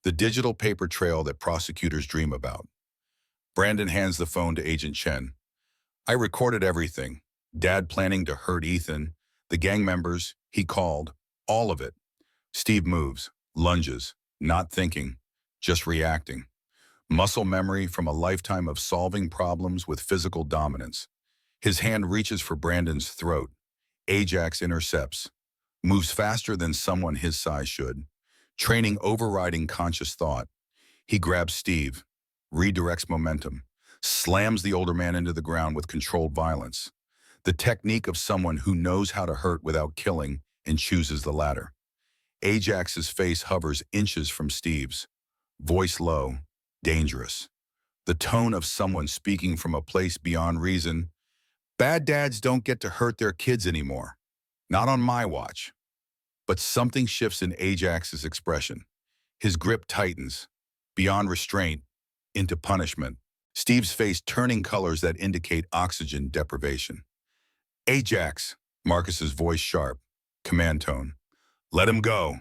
the digital paper trail that prosecutors dream about. Brandon hands the phone to Agent Chen. "I recorded everything. Dad planning to hurt Ethan, the gang members he called, all of it." Steve moves, lunges, not thinking, just reacting. Muscle memory from a lifetime of solving problems with physical dominance. His hand reaches for Brandon's throat. Ajax intercepts, moves faster than someone his size should. Training overriding conscious thought. He grabs Steve, redirects momentum, slams the older man into the ground with controlled violence. The technique of someone who knows how to hurt without killing and chooses the latter. Ajax's face hovers inches from Steve's. Voice low, dangerous. The tone of someone speaking from a place beyond reason. "Bad dads don't get to hurt their kids anymore. Not on my watch." But something shifts in Ajax's expression. His grip tightens, beyond restraint, into punishment. Steve's face turning colors that indicate oxygen deprivation. "Ajax," Marcus's voice sharp, command tone. "Let him go."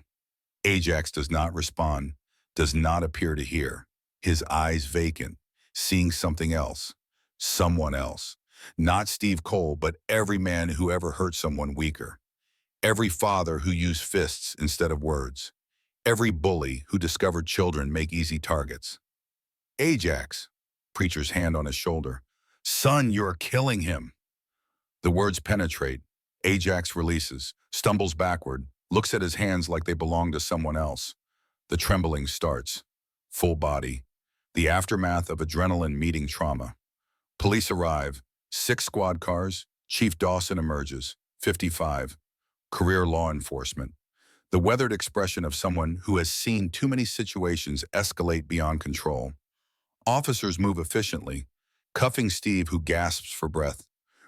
Ajax does not respond, does not appear to hear. His eyes vacant, seeing something else, someone else. Not Steve Cole, but every man who ever hurt someone weaker. Every father who used fists instead of words. Every bully who discovered children make easy targets. "Ajax," preacher's hand on his shoulder. "Son, you're killing him." The words penetrate. Ajax releases, stumbles backward, looks at his hands like they belong to someone else. The trembling starts. Full body. The aftermath of adrenaline meeting trauma. Police arrive. 6 squad cars. Chief Dawson emerges. 55. Career law enforcement. The weathered expression of someone who has seen too many situations escalate beyond control. Officers move efficiently, cuffing Steve who gasps for breath,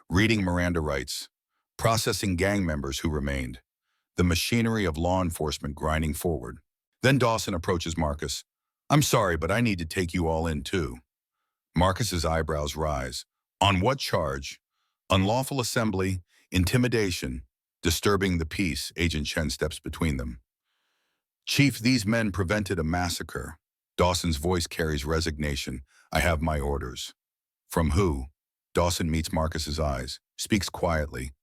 reading Miranda rights, processing gang members who remained. The machinery of law enforcement grinding forward. Then Dawson approaches Marcus. "I'm sorry, but I need to take you all in too." Marcus's eyebrows rise. "On what charge?" "Unlawful assembly, intimidation, disturbing the peace." Agent Chen steps between them. "Chief, these men prevented a massacre." Dawson's voice carries resignation. "I have my orders." "From who?" Dawson meets Marcus's eyes, speaks quietly.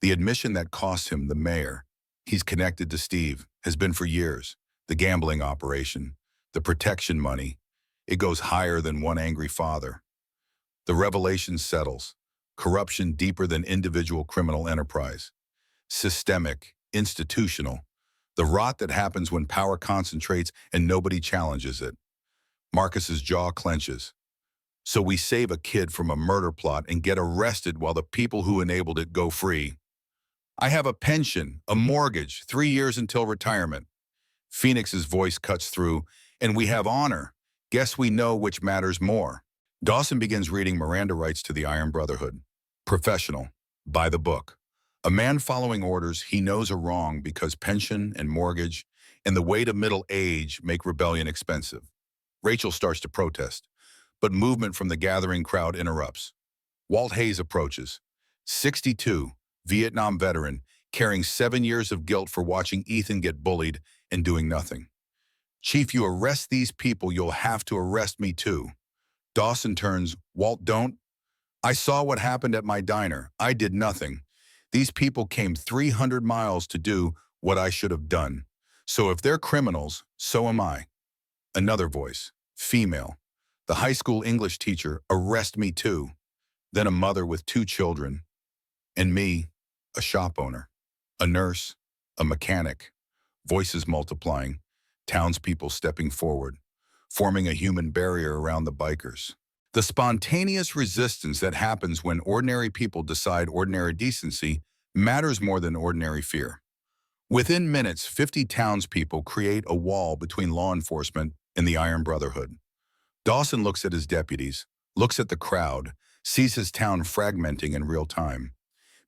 The admission that cost him the mayor. He's connected to Steve, has been for years. The gambling operation, the protection money. It goes higher than one angry father. The revelation settles. Corruption deeper than individual criminal enterprise. Systemic, institutional. The rot that happens when power concentrates and nobody challenges it. Marcus's jaw clenches. So we save a kid from a murder plot and get arrested while the people who enabled it go free. "I have a pension, a mortgage, 3 years until retirement." Phoenix's voice cuts through. "And we have honor. Guess we know which matters more." Dawson begins reading Miranda rights to the Iron Brotherhood. Professional. By the book. A man following orders he knows are wrong because pension and mortgage and the weight of middle age make rebellion expensive. Rachel starts to protest, but movement from the gathering crowd interrupts. Walt Hayes approaches. 62, Vietnam veteran, carrying 7 years of guilt for watching Ethan get bullied and doing nothing. Chief, you arrest these people, you'll have to arrest me too. Dawson turns, Walt, don't. I saw what happened at my diner. I did nothing. These people came 300 miles to do what I should have done. So if they're criminals, so am I. Another voice, female. The high school English teacher, arrest me too. Then a mother with 2 children. And me, a shop owner, a nurse, a mechanic. Voices multiplying, townspeople stepping forward, forming a human barrier around the bikers. The spontaneous resistance that happens when ordinary people decide ordinary decency matters more than ordinary fear. Within minutes, 50 townspeople create a wall between law enforcement and the Iron Brotherhood. Dawson looks at his deputies, looks at the crowd, sees his town fragmenting in real time,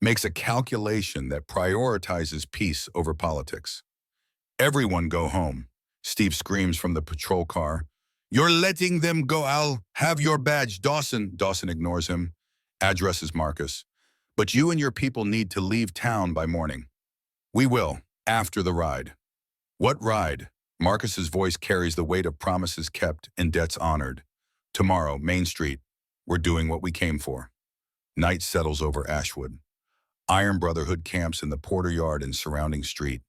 makes a calculation that prioritizes peace over politics. Everyone go home, Steve screams from the patrol car. You're letting them go, I'll have your badge, Dawson. Dawson ignores him, addresses Marcus. But you and your people need to leave town by morning. We will, after the ride. What ride? Marcus's voice carries the weight of promises kept and debts honored. Tomorrow, Main Street, we're doing what we came for. Night settles over Ashwood. Iron Brotherhood camps in the Porter Yard and surrounding street.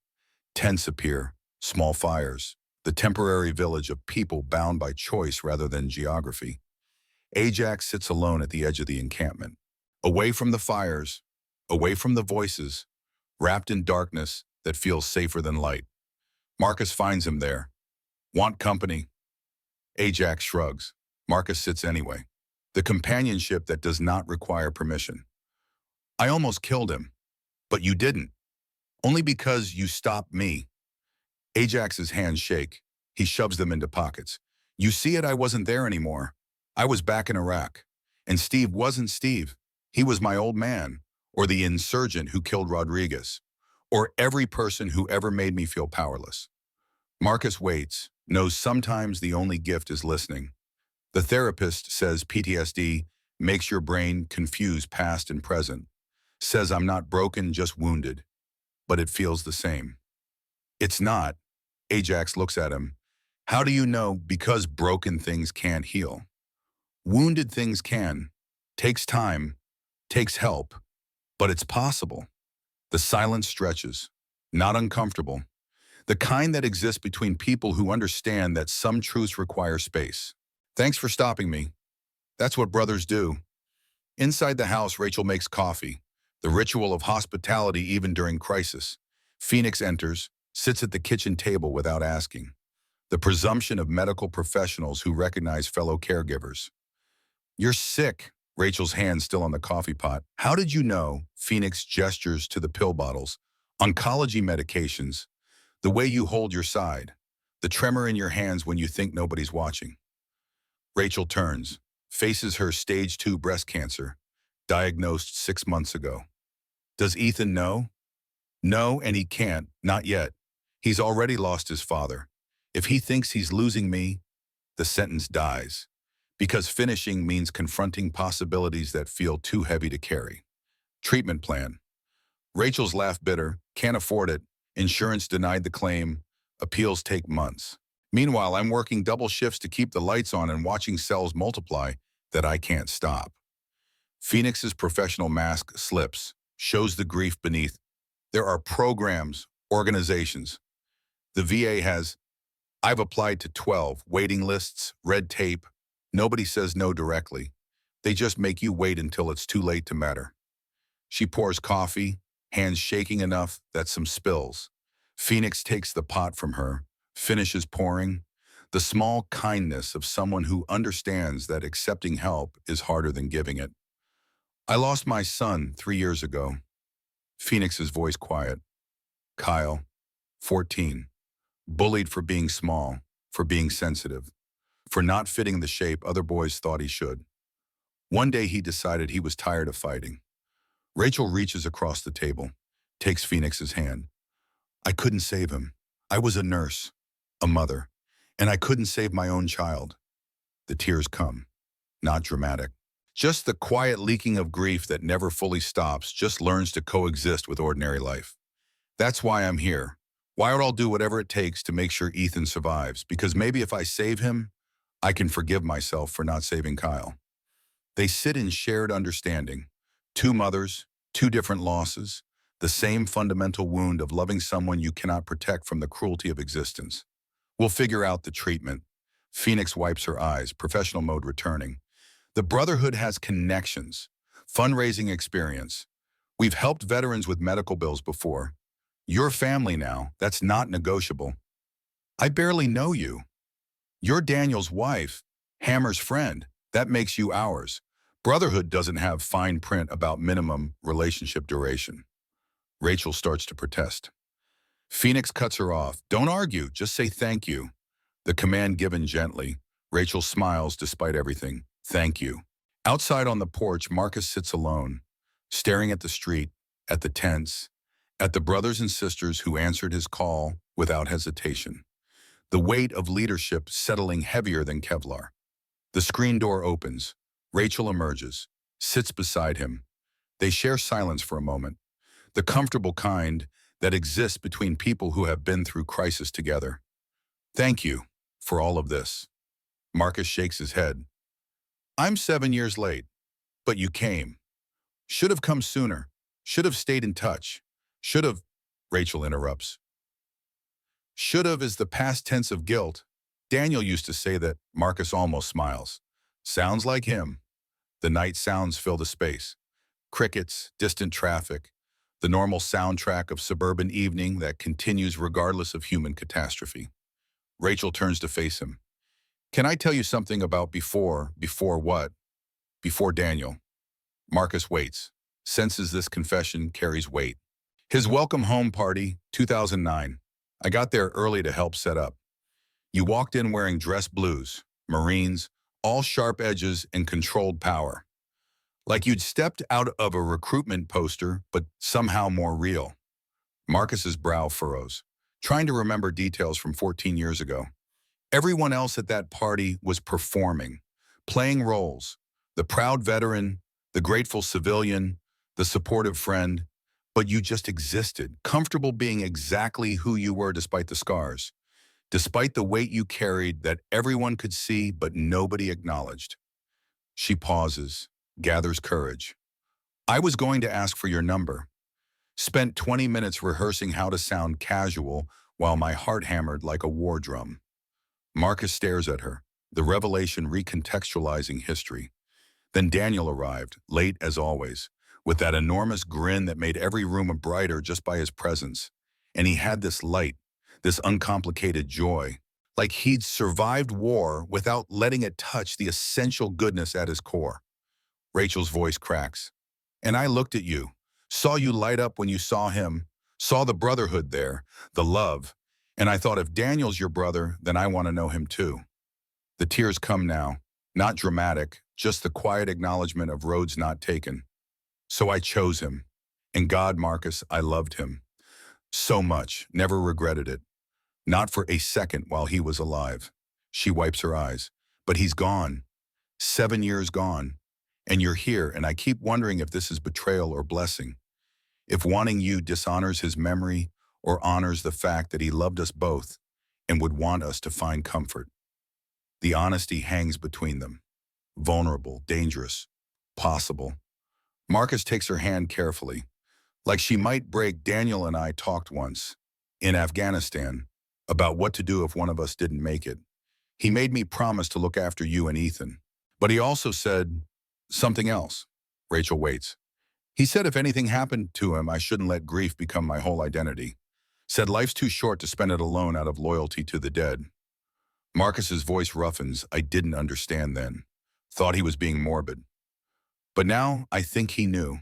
Tents appear, small fires, the temporary village of people bound by choice rather than geography. Ajax sits alone at the edge of the encampment, away from the fires, away from the voices, wrapped in darkness that feels safer than light. Marcus finds him there. Want company? Ajax shrugs. Marcus sits anyway. The companionship that does not require permission. I almost killed him, but you didn't. Only because you stopped me. Ajax's hands shake. He shoves them into pockets. You see it, I wasn't there anymore. I was back in Iraq. And Steve wasn't Steve. He was my old man, or the insurgent who killed Rodriguez, or every person who ever made me feel powerless. Marcus waits, knows sometimes the only gift is listening. The therapist says PTSD makes your brain confuse past and present. Says I'm not broken, just wounded. But it feels the same. It's not. Ajax looks at him. How do you know? Because broken things can't heal. Wounded things can. Takes time. Takes help. But it's possible. The silence stretches. Not uncomfortable. The kind that exists between people who understand that some truths require space. Thanks for stopping me. That's what brothers do. Inside the house, Rachel makes coffee. The ritual of hospitality even during crisis. Phoenix enters, sits at the kitchen table without asking. The presumption of medical professionals who recognize fellow caregivers. You're sick, Rachel's hand still on the coffee pot. How did you know? Phoenix gestures to the pill bottles. Oncology medications. The way you hold your side. The tremor in your hands when you think nobody's watching. Rachel turns, faces her stage 2 breast cancer, diagnosed 6 months ago. Does Ethan know? No, and he can't, not yet. He's already lost his father. If he thinks he's losing me, the sentence dies. Because finishing means confronting possibilities that feel too heavy to carry. Treatment plan. Rachel's laugh bitter, can't afford it, insurance denied the claim, appeals take months. Meanwhile, I'm working double shifts to keep the lights on and watching cells multiply that I can't stop. Phoenix's professional mask slips, shows the grief beneath. There are programs, organizations. The VA has, I've applied to 12, waiting lists, red tape. Nobody says no directly. They just make you wait until it's too late to matter. She pours coffee, hands shaking enough that some spills. Phoenix takes the pot from her, finishes pouring. The small kindness of someone who understands that accepting help is harder than giving it. I lost my son 3 years ago. Phoenix's voice quiet. Kyle, 14. Bullied for being small, for being sensitive, for not fitting the shape other boys thought he should. One day he decided he was tired of fighting. Rachel reaches across the table, takes Phoenix's hand. I couldn't save him. I was a nurse, a mother, and I couldn't save my own child. The tears come, not dramatic. Just the quiet leaking of grief that never fully stops, just learns to coexist with ordinary life. That's why I'm here, Wyatt, I'll do whatever it takes to make sure Ethan survives, because maybe if I save him, I can forgive myself for not saving Kyle. They sit in shared understanding. Two mothers, two different losses, the same fundamental wound of loving someone you cannot protect from the cruelty of existence. We'll figure out the treatment. Phoenix wipes her eyes, professional mode returning. The Brotherhood has connections, fundraising experience. We've helped veterans with medical bills before. Your family now, that's not negotiable. I barely know you. You're Daniel's wife, Hammer's friend. That makes you ours. Brotherhood doesn't have fine print about minimum relationship duration. Rachel starts to protest. Phoenix cuts her off. Don't argue, just say thank you. The command given gently. Rachel smiles despite everything. Thank you. Outside on the porch, Marcus sits alone, staring at the street, at the tents, at the brothers and sisters who answered his call without hesitation. The weight of leadership settling heavier than Kevlar. The screen door opens. Rachel emerges, sits beside him. They share silence for a moment, the comfortable kind that exists between people who have been through crisis together. Thank you for all of this. Marcus shakes his head. I'm 7 years late, but you came. Should have come sooner. Should have stayed in touch. Should have, Rachel interrupts. Should have is the past tense of guilt. Daniel used to say that. Marcus almost smiles. Sounds like him. The night sounds fill the space. Crickets, distant traffic, the normal soundtrack of suburban evening that continues regardless of human catastrophe. Rachel turns to face him. Can I tell you something about before what? Before Daniel. Marcus waits, senses this confession carries weight. His welcome home party, 2009. I got there early to help set up. You walked in wearing dress blues, Marines, all sharp edges and controlled power. Like you'd stepped out of a recruitment poster, but somehow more real. Marcus's brow furrows, trying to remember details from 14 years ago. Everyone else at that party was performing, playing roles. The proud veteran, the grateful civilian, the supportive friend. But you just existed, comfortable being exactly who you were despite the scars, despite the weight you carried that everyone could see but nobody acknowledged. She pauses, gathers courage. I was going to ask for your number. Spent 20 minutes rehearsing how to sound casual while my heart hammered like a war drum. Marcus stares at her, the revelation recontextualizing history. Then Daniel arrived, late as always, with that enormous grin that made every room brighter just by his presence. And he had this light, this uncomplicated joy, like he'd survived war without letting it touch the essential goodness at his core. Rachel's voice cracks. And I looked at you, saw you light up when you saw him, saw the brotherhood there, the love, and I thought if Daniel's your brother, then I want to know him too. The tears come now, not dramatic, just the quiet acknowledgement of roads not taken. So I chose him. And God, Marcus, I loved him. So much, never regretted it. Not for a second while he was alive. She wipes her eyes. But he's gone. 7 years gone. And you're here, and I keep wondering if this is betrayal or blessing. If wanting you dishonors his memory or honors the fact that he loved us both and would want us to find comfort. The honesty hangs between them. Vulnerable, dangerous, possible. Marcus takes her hand carefully. Like she might break. Daniel and I talked once, in Afghanistan, about what to do if one of us didn't make it. He made me promise to look after you and Ethan. But he also said something else. Rachel waits. He said if anything happened to him, I shouldn't let grief become my whole identity. Said life's too short to spend it alone out of loyalty to the dead. Marcus's voice roughens. I didn't understand then. Thought he was being morbid. But now I think he knew.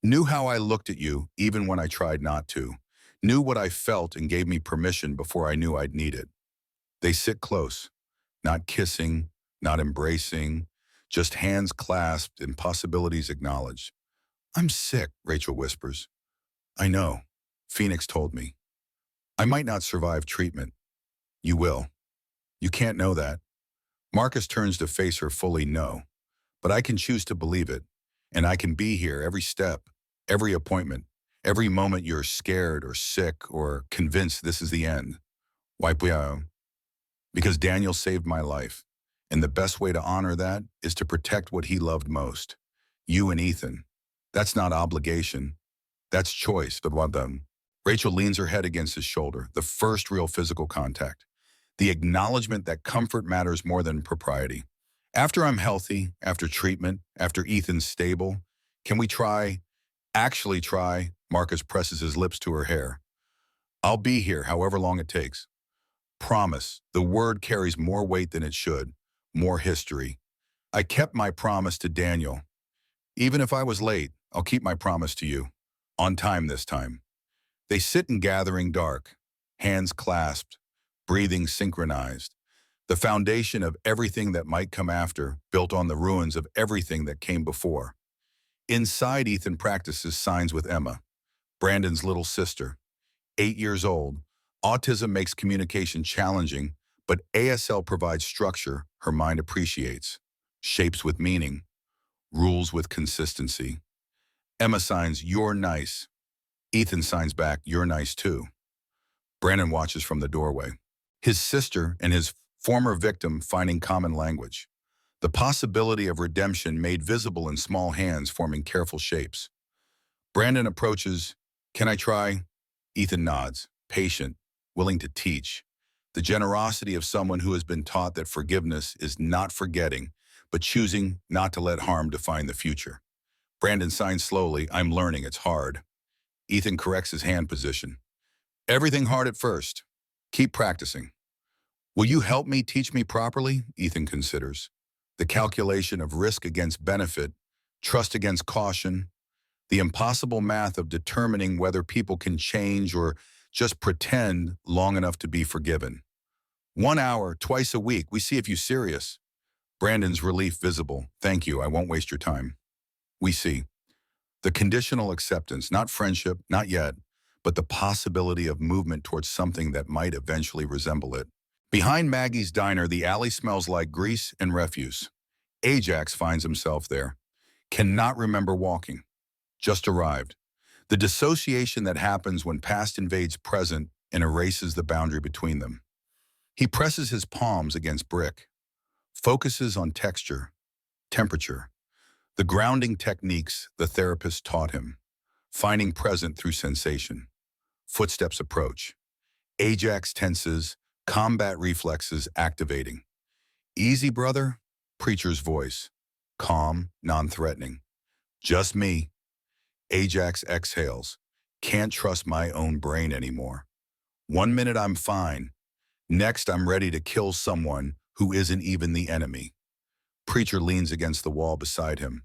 Knew how I looked at you, even when I tried not to. Knew what I felt and gave me permission before I knew I'd need it. They sit close, not kissing, not embracing, just hands clasped and possibilities acknowledged. I'm sick, Rachel whispers. I know. Phoenix told me. I might not survive treatment. You will. You can't know that. Marcus turns to face her fully. No. But I can choose to believe it. And I can be here every step, every appointment, Every moment you're scared or sick or convinced this is the end. Wipe out. Because Daniel saved my life. And the best way to honor that is to protect what he loved most. You and Ethan. That's not obligation. That's choice. About them. Rachel leans her head against his shoulder, the first real physical contact. The acknowledgement that comfort matters more than propriety. After I'm healthy, after treatment, after Ethan's stable, can we actually try? Marcus presses his lips to her hair. I'll be here however long it takes. Promise. The word carries more weight than it should. More history. I kept my promise to Daniel. Even if I was late, I'll keep my promise to you. On time this time. They sit in gathering dark, hands clasped, breathing synchronized. The foundation of everything that might come after, built on the ruins of everything that came before. Inside, Ethan practices signs with Emma, Brandon's little sister. 8 years old, autism makes communication challenging, but ASL provides structure her mind appreciates, shapes with meaning, rules with consistency. Emma signs, "You're nice." Ethan signs back, "You're nice too." Brandon watches from the doorway. His sister and his former victim finding common language. The possibility of redemption made visible in small hands forming careful shapes. Brandon approaches, "Can I try?" Ethan nods, patient, willing to teach. The generosity of someone who has been taught that forgiveness is not forgetting, but choosing not to let harm define the future. Brandon signs slowly, "I'm learning, it's hard." Ethan corrects his hand position. "Everything hard at first. Keep practicing." "Will you help me teach me properly?" Ethan considers. The calculation of risk against benefit, trust against caution, the impossible math of determining whether people can change or just pretend long enough to be forgiven. 1 hour, twice a week, we see if you're serious. Brandon's relief visible. "Thank you, I won't waste your time." We see. The conditional acceptance, not friendship, not yet, but the possibility of movement towards something that might eventually resemble it. Behind Maggie's diner, the alley smells like grease and refuse. Ajax finds himself there. Cannot remember walking. Just arrived. The dissociation that happens when past invades present and erases the boundary between them. He presses his palms against brick, focuses on texture, temperature, the grounding techniques the therapist taught him, finding present through sensation. Footsteps approach. Ajax tenses, combat reflexes activating. "Easy, brother," preacher's voice. Calm, non-threatening. "Just me." Ajax exhales. "Can't trust my own brain anymore. 1 minute I'm fine. Next I'm ready to kill someone who isn't even the enemy." Preacher leans against the wall beside him.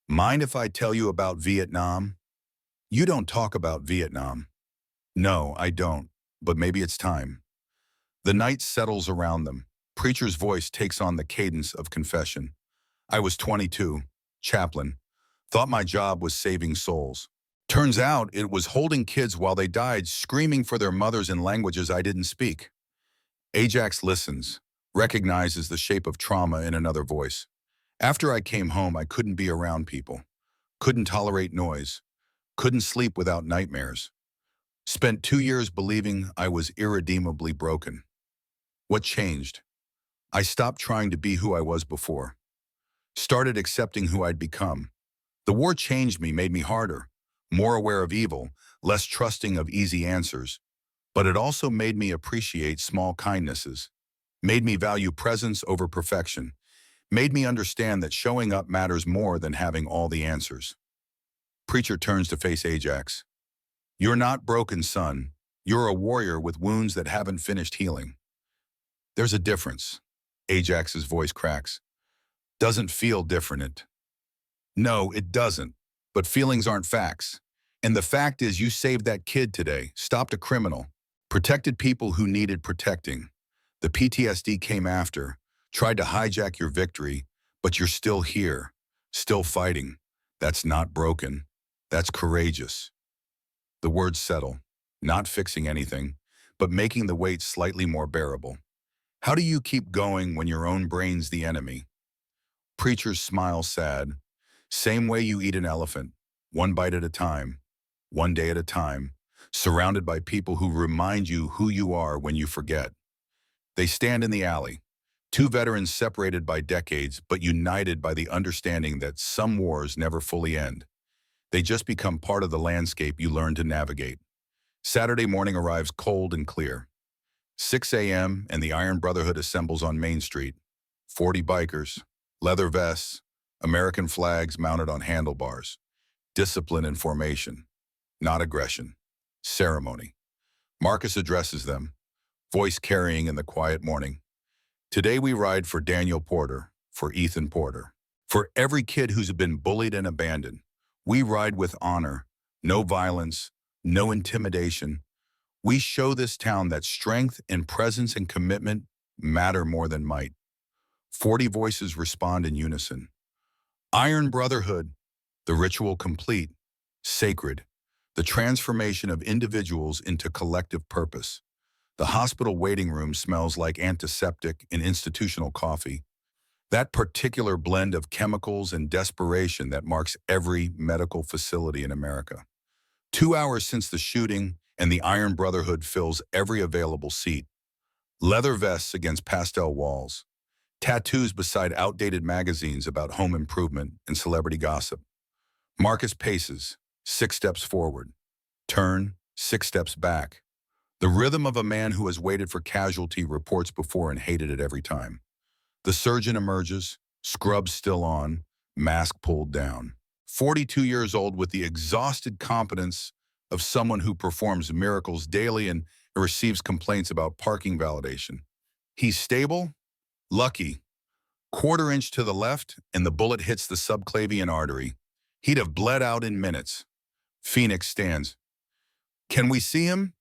"Mind if I tell you about Vietnam?" "You don't talk about Vietnam." "No, I don't, but maybe it's time." The night settles around them. Preacher's voice takes on the cadence of confession. "I was 22, chaplain. Thought my job was saving souls. Turns out it was holding kids while they died, screaming for their mothers in languages I didn't speak." Ajax listens, recognizes the shape of trauma in another voice. "After I came home, I couldn't be around people. Couldn't tolerate noise. Couldn't sleep without nightmares. Spent 2 years believing I was irredeemably broken. What changed? I stopped trying to be who I was before. Started accepting who I'd become. The war changed me, made me harder, more aware of evil, less trusting of easy answers. But it also made me appreciate small kindnesses, made me value presence over perfection, made me understand that showing up matters more than having all the answers." Preacher turns to face Ajax. "You're not broken, son. You're a warrior with wounds that haven't finished healing." "There's a difference." Ajax's voice cracks. "Doesn't feel different." "No, it doesn't. But feelings aren't facts. And the fact is you saved that kid today, stopped a criminal, protected people who needed protecting. The PTSD came after, tried to hijack your victory, but you're still here, still fighting. That's not broken. That's courageous." The words settle, not fixing anything, but making the weight slightly more bearable. "How do you keep going when your own brain's the enemy?" Preacher's smile sad. "Same way you eat an elephant, one bite at a time." one day at a time, surrounded by people who remind you who you are when you forget. They stand in the alley, two veterans separated by decades but united by the understanding that some wars never fully end. They just become part of the landscape you learn to navigate. Saturday morning arrives cold and clear. 6 a.m. and the Iron Brotherhood assembles on Main Street. 40 bikers, leather vests, American flags mounted on handlebars. Discipline and formation, not aggression. Ceremony. Marcus addresses them, voice carrying in the quiet morning. Today we ride for Daniel Porter, for Ethan Porter. For every kid who's been bullied and abandoned, we ride with honor, no violence, no intimidation. We show this town that strength and presence and commitment matter more than might. 40 voices respond in unison. Iron Brotherhood, the ritual complete, sacred, the transformation of individuals into collective purpose. The hospital waiting room smells like antiseptic and institutional coffee. That particular blend of chemicals and desperation that marks every medical facility in America. 2 hours since the shooting, and the Iron Brotherhood fills every available seat. Leather vests against pastel walls. Tattoos beside outdated magazines about home improvement and celebrity gossip. Marcus paces, 6 steps forward. Turn, 6 steps back. The rhythm of a man who has waited for casualty reports before and hated it every time. The surgeon emerges, scrubs still on, mask pulled down. 42 years old with the exhausted competence of someone who performs miracles daily and receives complaints about parking validation. He's stable, lucky. Quarter-inch to the left, and the bullet hits the subclavian artery. He'd have bled out in minutes. Phoenix stands. Can we see him?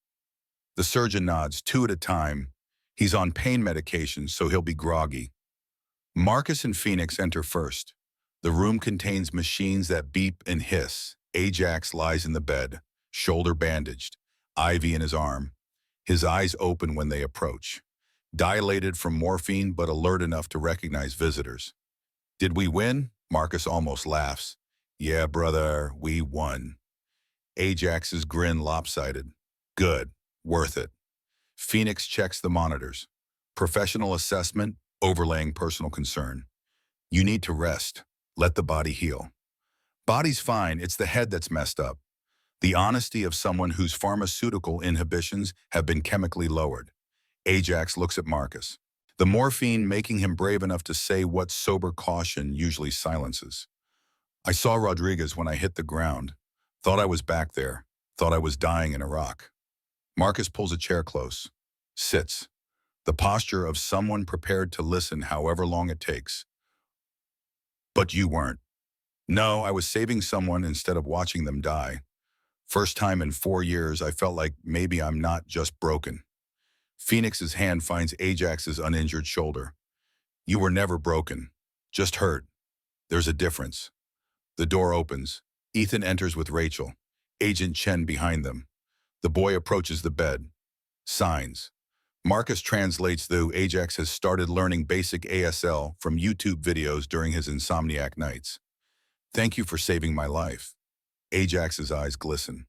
The surgeon nods, 2 at a time. He's on pain medication, so he'll be groggy. Marcus and Phoenix enter first. The room contains machines that beep and hiss. Ajax lies in the bed, shoulder bandaged, IV in his arm. His eyes open when they approach. Dilated from morphine, but alert enough to recognize visitors. Did we win? Marcus almost laughs. Yeah, brother, we won. Ajax's grin lopsided. Good, worth it. Phoenix checks the monitors. Professional assessment, overlaying personal concern. You need to rest. Let the body heal. Body's fine, it's the head that's messed up. The honesty of someone whose pharmaceutical inhibitions have been chemically lowered. Ajax looks at Marcus. The morphine making him brave enough to say what sober caution usually silences. I saw Rodriguez when I hit the ground. Thought I was back there. Thought I was dying in Iraq. Marcus pulls a chair close. Sits. The posture of someone prepared to listen however long it takes. But you weren't. No, I was saving someone instead of watching them die. First time in 4 years, I felt like maybe I'm not just broken. Phoenix's hand finds Ajax's uninjured shoulder. You were never broken, just hurt. There's a difference. The door opens. Ethan enters with Rachel, Agent Chen behind them. The boy approaches the bed. Signs. Marcus translates, though Ajax has started learning basic ASL from YouTube videos during his insomniac nights. Thank you for saving my life. Ajax's eyes glisten.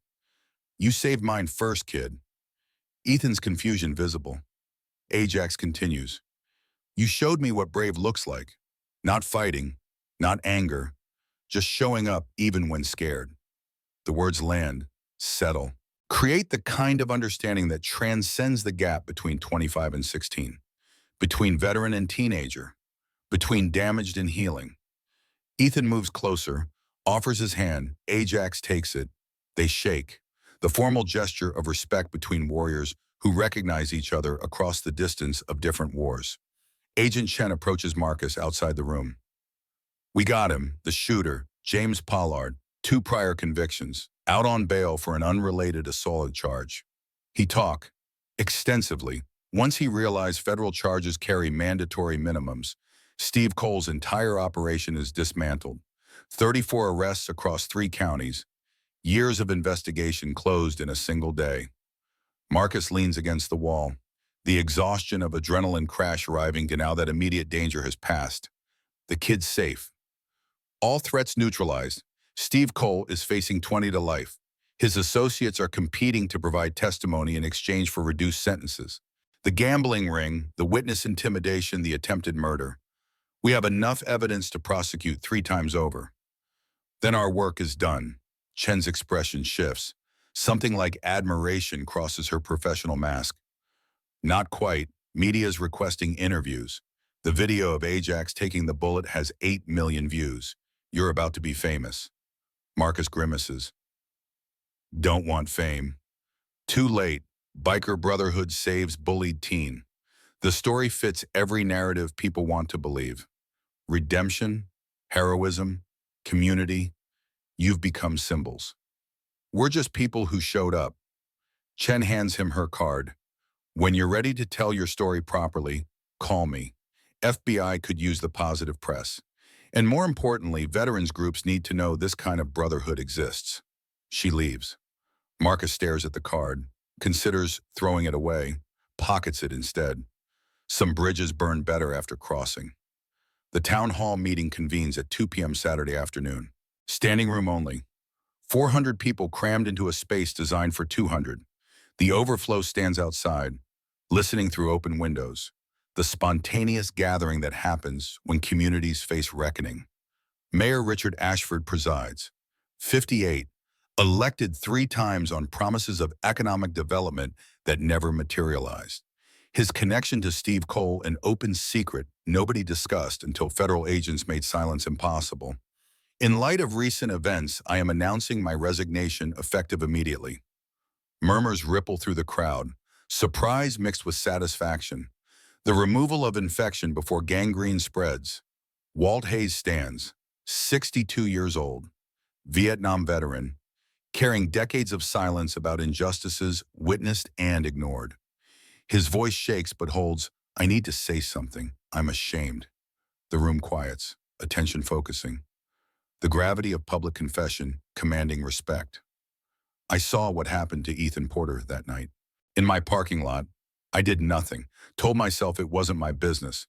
You saved mine first, kid. Ethan's confusion visible. Ajax continues. You showed me what brave looks like. Not fighting, not anger, just showing up even when scared. The words land, settle. Create the kind of understanding that transcends the gap between 25 and 16, between veteran and teenager, between damaged and healing. Ethan moves closer, offers his hand. Ajax takes it. They shake, the formal gesture of respect between warriors who recognize each other across the distance of different wars. Agent Chen approaches Marcus outside the room. We got him, the shooter, James Pollard, 2 prior convictions, out on bail for an unrelated assault charge. He talked extensively. Once he realized federal charges carry mandatory minimums, Steve Cole's entire operation is dismantled. 34 arrests across 3 counties. Years of investigation closed in a single day. Marcus leans against the wall, the exhaustion of adrenaline crash arriving to now that immediate danger has passed. The kid's safe. All threats neutralized. Steve Cole is facing 20 to life. His associates are competing to provide testimony in exchange for reduced sentences. The gambling ring, the witness intimidation, the attempted murder. We have enough evidence to prosecute 3 times over. Then our work is done. Chen's expression shifts. Something like admiration crosses her professional mask. Not quite. Media's requesting interviews. The video of Ajax taking the bullet has 8 million views. You're about to be famous. Marcus grimaces. Don't want fame. Too late. Biker Brotherhood saves bullied teen. The story fits every narrative people want to believe. Redemption, heroism, community. You've become symbols. We're just people who showed up. Chen hands him her card. When you're ready to tell your story properly, call me. FBI could use the positive press. And more importantly, veterans groups need to know this kind of brotherhood exists. She leaves. Marcus stares at the card, considers throwing it away, pockets it instead. Some bridges burn better after crossing. The town hall meeting convenes at 2 p.m. Saturday afternoon. Standing room only. 400 people crammed into a space designed for 200. The overflow stands outside, listening through open windows. The spontaneous gathering that happens when communities face reckoning. Mayor Richard Ashford presides. 58. Elected 3 times on promises of economic development that never materialized. His connection to Steve Cole, an open secret nobody discussed until federal agents made silence impossible. In light of recent events, I am announcing my resignation effective immediately. Murmurs ripple through the crowd, surprise mixed with satisfaction. The removal of infection before gangrene spreads. Walt Hayes stands, 62 years old, Vietnam veteran, carrying decades of silence about injustices witnessed and ignored. His voice shakes but holds, I need to say something. I'm ashamed. The room quiets, attention focusing. The gravity of public confession commanding respect. I saw what happened to Ethan Porter that night. In my parking lot, I did nothing, told myself it wasn't my business.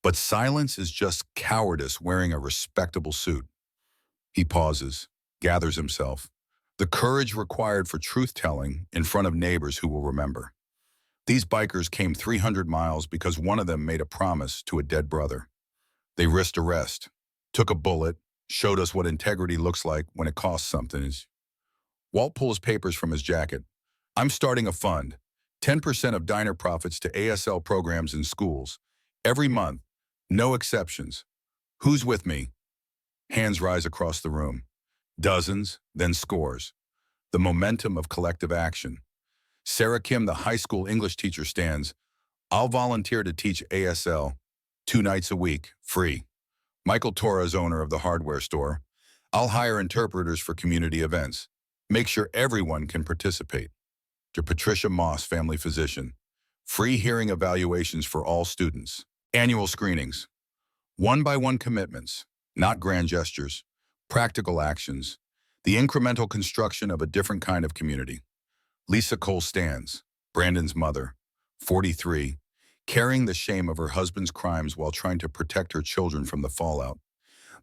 But silence is just cowardice wearing a respectable suit. He pauses, gathers himself. The courage required for truth-telling in front of neighbors who will remember. These bikers came 300 miles because one of them made a promise to a dead brother. They risked arrest, took a bullet, showed us what integrity looks like when it costs something. Walt pulls papers from his jacket. I'm starting a fund, 10% of diner profits to ASL programs in schools. Every month, no exceptions. Who's with me? Hands rise across the room. Dozens, then scores. The momentum of collective action. Sarah Kim, the high school English teacher, stands. I'll volunteer to teach ASL, 2 nights a week, free. Michael Torres, owner of the hardware store. I'll hire interpreters for community events. Make sure everyone can participate. To Patricia Moss, family physician. Free hearing evaluations for all students. Annual screenings. 1-by-1 commitments, not grand gestures. Practical actions. The incremental construction of a different kind of community. Lisa Cole stands, Brandon's mother, 43, carrying the shame of her husband's crimes while trying to protect her children from the fallout.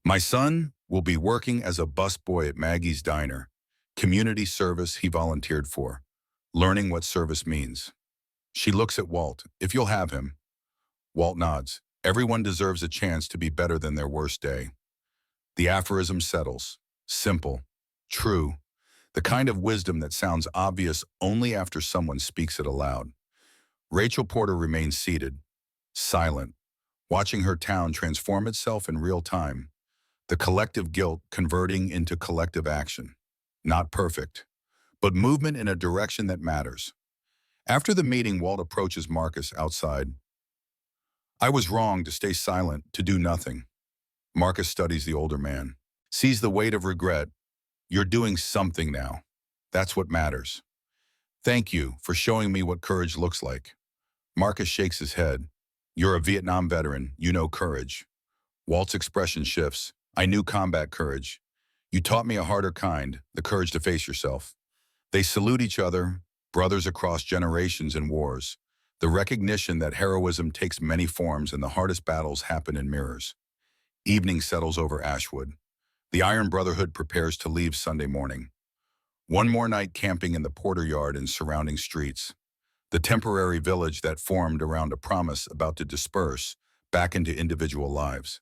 My son will be working as a busboy at Maggie's Diner, community service he volunteered for, learning what service means. She looks at Walt. If you'll have him. Walt nods. Everyone deserves a chance to be better than their worst day. The aphorism settles. Simple. True. The kind of wisdom that sounds obvious only after someone speaks it aloud. Rachel Porter remains seated, silent, watching her town transform itself in real time. The collective guilt converting into collective action. Not perfect, but movement in a direction that matters. After the meeting, Walt approaches Marcus outside. I was wrong to stay silent, to do nothing. Marcus studies the older man, sees the weight of regret. You're doing something now. That's what matters. Thank you for showing me what courage looks like. Marcus shakes his head. You're a Vietnam veteran. You know courage. Walt's expression shifts. I knew combat courage. You taught me a harder kind, the courage to face yourself. They salute each other, brothers across generations and wars. The recognition that heroism takes many forms and the hardest battles happen in mirrors. Evening settles over Ashwood. The Iron Brotherhood prepares to leave Sunday morning. One more night camping in the Porter Yard and surrounding streets, the temporary village that formed around a promise about to disperse back into individual lives.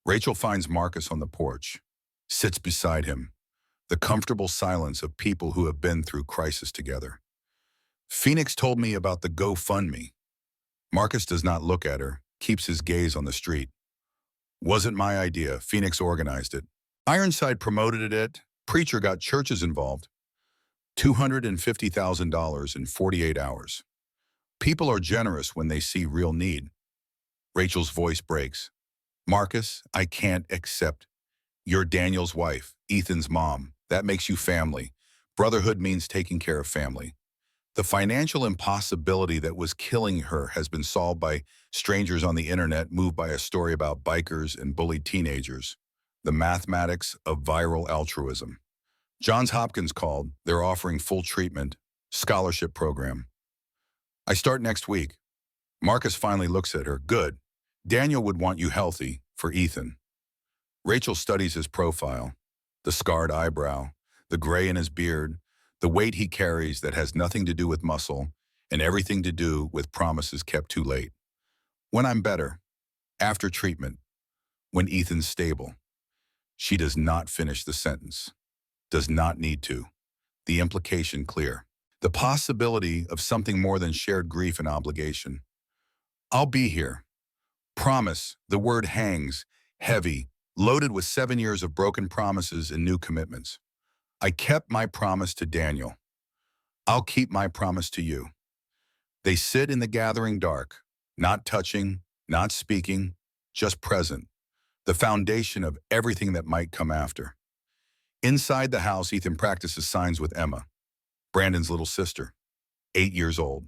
Rachel finds Marcus on the porch, sits beside him, the comfortable silence of people who have been through crisis together. Phoenix told me about the GoFundMe. Marcus does not look at her, keeps his gaze on the street. Wasn't my idea. Phoenix organized it. Ironside promoted it. Preacher got churches involved. $250,000 in 48 hours. People are generous when they see real need. Rachel's voice breaks. Marcus, I can't accept. You're Daniel's wife, Ethan's mom. That makes you family. Brotherhood means taking care of family. The financial impossibility that was killing her has been solved by strangers on the internet moved by a story about bikers and bullied teenagers. The mathematics of viral altruism. Johns Hopkins called. They're offering full treatment, scholarship program. I start next week. Marcus finally looks at her. Good. Daniel would want you healthy for Ethan. Rachel studies his profile. The scarred eyebrow, the gray in his beard, the weight he carries that has nothing to do with muscle and everything to do with promises kept too late. When I'm better, after treatment, when Ethan's stable. She does not finish the sentence. Does not need to. The implication clear. The possibility of something more than shared grief and obligation. I'll be here. Promise, the word hangs, heavy, loaded with 7 years of broken promises and new commitments. I kept my promise to Daniel. I'll keep my promise to you. They sit in the gathering dark, not touching, not speaking, just present, the foundation of everything that might come after. Inside the house, Ethan practices signs with Emma, Brandon's little sister, 8 years old.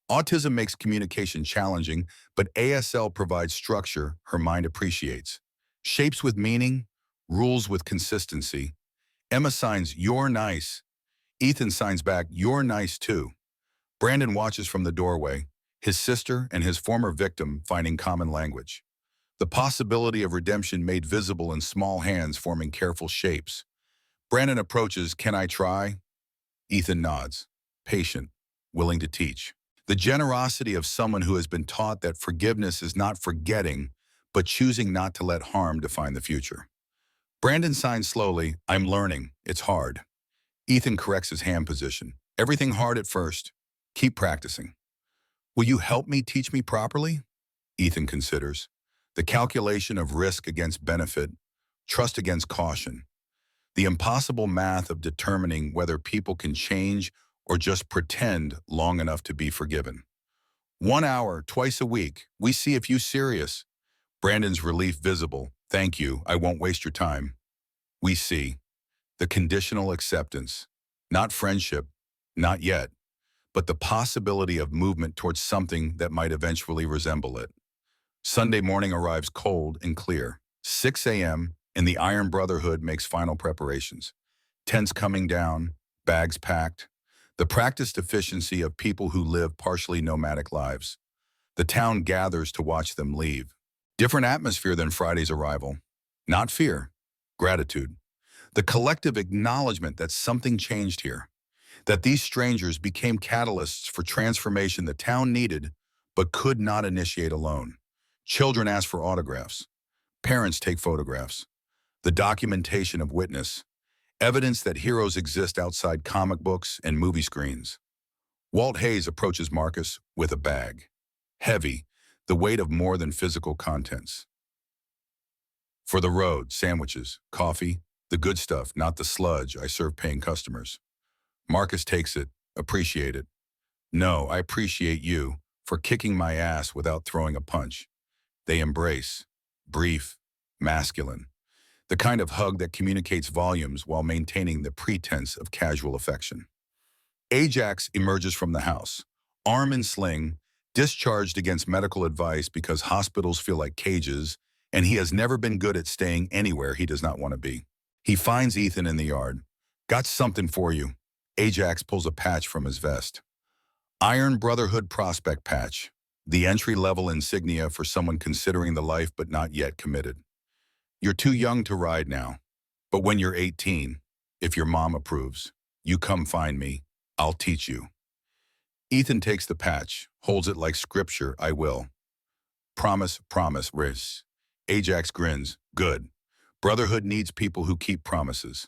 Autism makes communication challenging, but ASL provides structure her mind appreciates. Shapes with meaning, rules with consistency. Emma signs, "You're nice." Ethan signs back, "You're nice too." Brandon watches from the doorway, his sister and his former victim finding common language. The possibility of redemption made visible in small hands forming careful shapes. Brandon approaches, "Can I try?" Ethan nods, patient, willing to teach. The generosity of someone who has been taught that forgiveness is not forgetting, but choosing not to let harm define the future. Brandon signs slowly, "I'm learning. It's hard." Ethan corrects his hand position. "Everything hard at first. Keep practicing." "Will you help me teach me properly?" Ethan considers. The calculation of risk against benefit, trust against caution. The impossible math of determining whether people can change or just pretend long enough to be forgiven. 1 hour, twice a week. We see if you serious. Brandon's relief visible. "Thank you. I won't waste your time." We see. The conditional acceptance. Not friendship, not yet, but the possibility of movement towards something that might eventually resemble it. Sunday morning arrives cold and clear. 6 a.m. and the Iron Brotherhood makes final preparations. Tents coming down, bags packed. The practiced efficiency of people who live partially nomadic lives. The town gathers to watch them leave. Different atmosphere than Friday's arrival. Not fear, gratitude. The collective acknowledgement that something changed here. That these strangers became catalysts for transformation the town needed, but could not initiate alone. Children ask for autographs. Parents take photographs. The documentation of witness. Evidence that heroes exist outside comic books and movie screens. Walt Hayes approaches Marcus with a bag. Heavy, the weight of more than physical contents. For the road, sandwiches, coffee, the good stuff, not the sludge I serve paying customers. Marcus takes it, appreciate it. "No, I appreciate you for kicking my ass without throwing a punch." They embrace, brief, masculine. The kind of hug that communicates volumes while maintaining the pretense of casual affection. Ajax emerges from the house, arm in sling, discharged against medical advice because hospitals feel like cages, and he has never been good at staying anywhere he does not want to be. He finds Ethan in the yard. "Got something for you." Ajax pulls a patch from his vest. Iron Brotherhood prospect patch, the entry-level insignia for someone considering the life but not yet committed. "You're too young to ride now, but when you're 18, if your mom approves." You come find me. I'll teach you. Ethan takes the patch, holds it like scripture, I will. Promise, promise, Riz. Ajax grins, good. Brotherhood needs people who keep promises.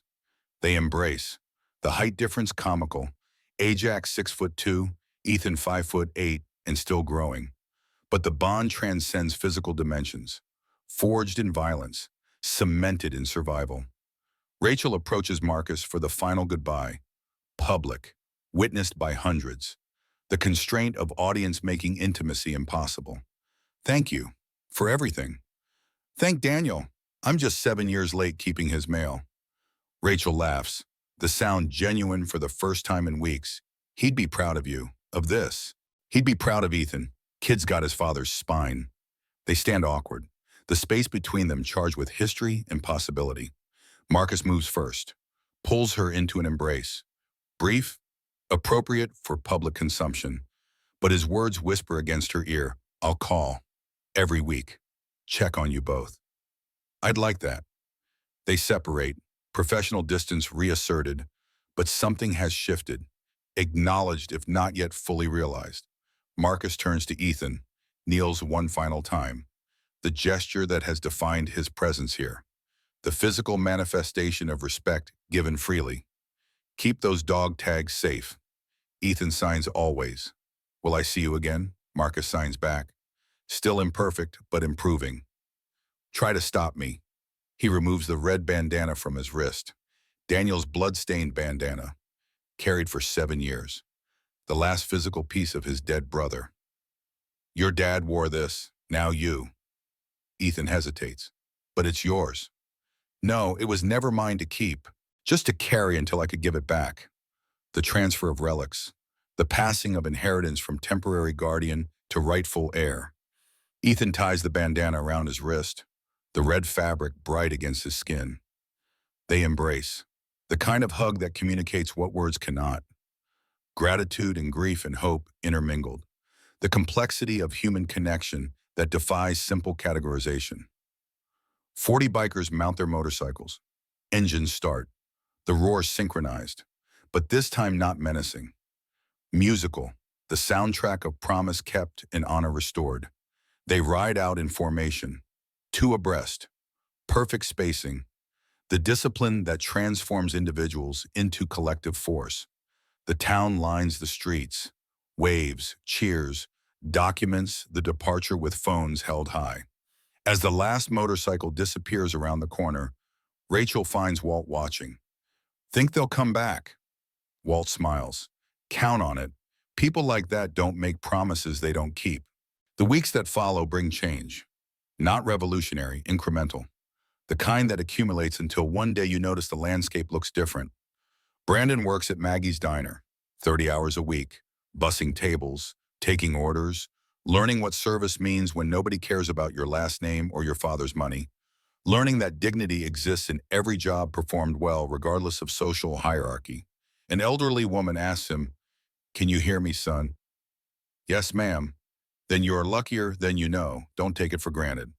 They embrace. The height difference comical. Ajax 6'2", Ethan 5'8", and still growing. But the bond transcends physical dimensions. Forged in violence, cemented in survival. Rachel approaches Marcus for the final goodbye. Public, witnessed by hundreds. The constraint of audience making intimacy impossible. Thank you for everything. Thank Daniel. I'm just 7 years late keeping his mail. Rachel laughs, the sound genuine for the first time in weeks. He'd be proud of you, of this. He'd be proud of Ethan. Kid's got his father's spine. They stand awkward, the space between them charged with history and possibility. Marcus moves first, pulls her into an embrace. Brief, appropriate for public consumption. But his words whisper against her ear, I'll call. Every week. Check on you both. I'd like that. They separate, professional distance reasserted, but something has shifted, acknowledged if not yet fully realized. Marcus turns to Ethan, kneels one final time. The gesture that has defined his presence here. The physical manifestation of respect given freely. Keep those dog tags safe. Ethan signs always. Will I see you again? Marcus signs back. Still imperfect, but improving. Try to stop me. He removes the red bandana from his wrist. Daniel's blood-stained bandana, carried for 7 years. The last physical piece of his dead brother. Your dad wore this, now you. Ethan hesitates. But it's yours. No, it was never mine to keep, just to carry until I could give it back. The transfer of relics, the passing of inheritance from temporary guardian to rightful heir. Ethan ties the bandana around his wrist, the red fabric bright against his skin. They embrace, the kind of hug that communicates what words cannot. Gratitude and grief and hope intermingled. The complexity of human connection that defies simple categorization. 40 bikers mount their motorcycles. Engines start. The roar synchronized, but this time not menacing. Musical, the soundtrack of promise kept and honor restored. They ride out in formation, 2 abreast, perfect spacing, the discipline that transforms individuals into collective force. The town lines the streets, waves, cheers, documents the departure with phones held high. As the last motorcycle disappears around the corner, Rachel finds Walt watching. Think they'll come back? Walt smiles. Count on it. People like that don't make promises they don't keep. The weeks that follow bring change. Not revolutionary, incremental. The kind that accumulates until one day you notice the landscape looks different. Brandon works at Maggie's Diner, 30 hours a week, bussing tables, taking orders, learning what service means when nobody cares about your last name or your father's money, learning that dignity exists in every job performed well regardless of social hierarchy. An elderly woman asks him, "Can you hear me, son?" "Yes, ma'am." "Then you're luckier than you know. Don't take it for granted."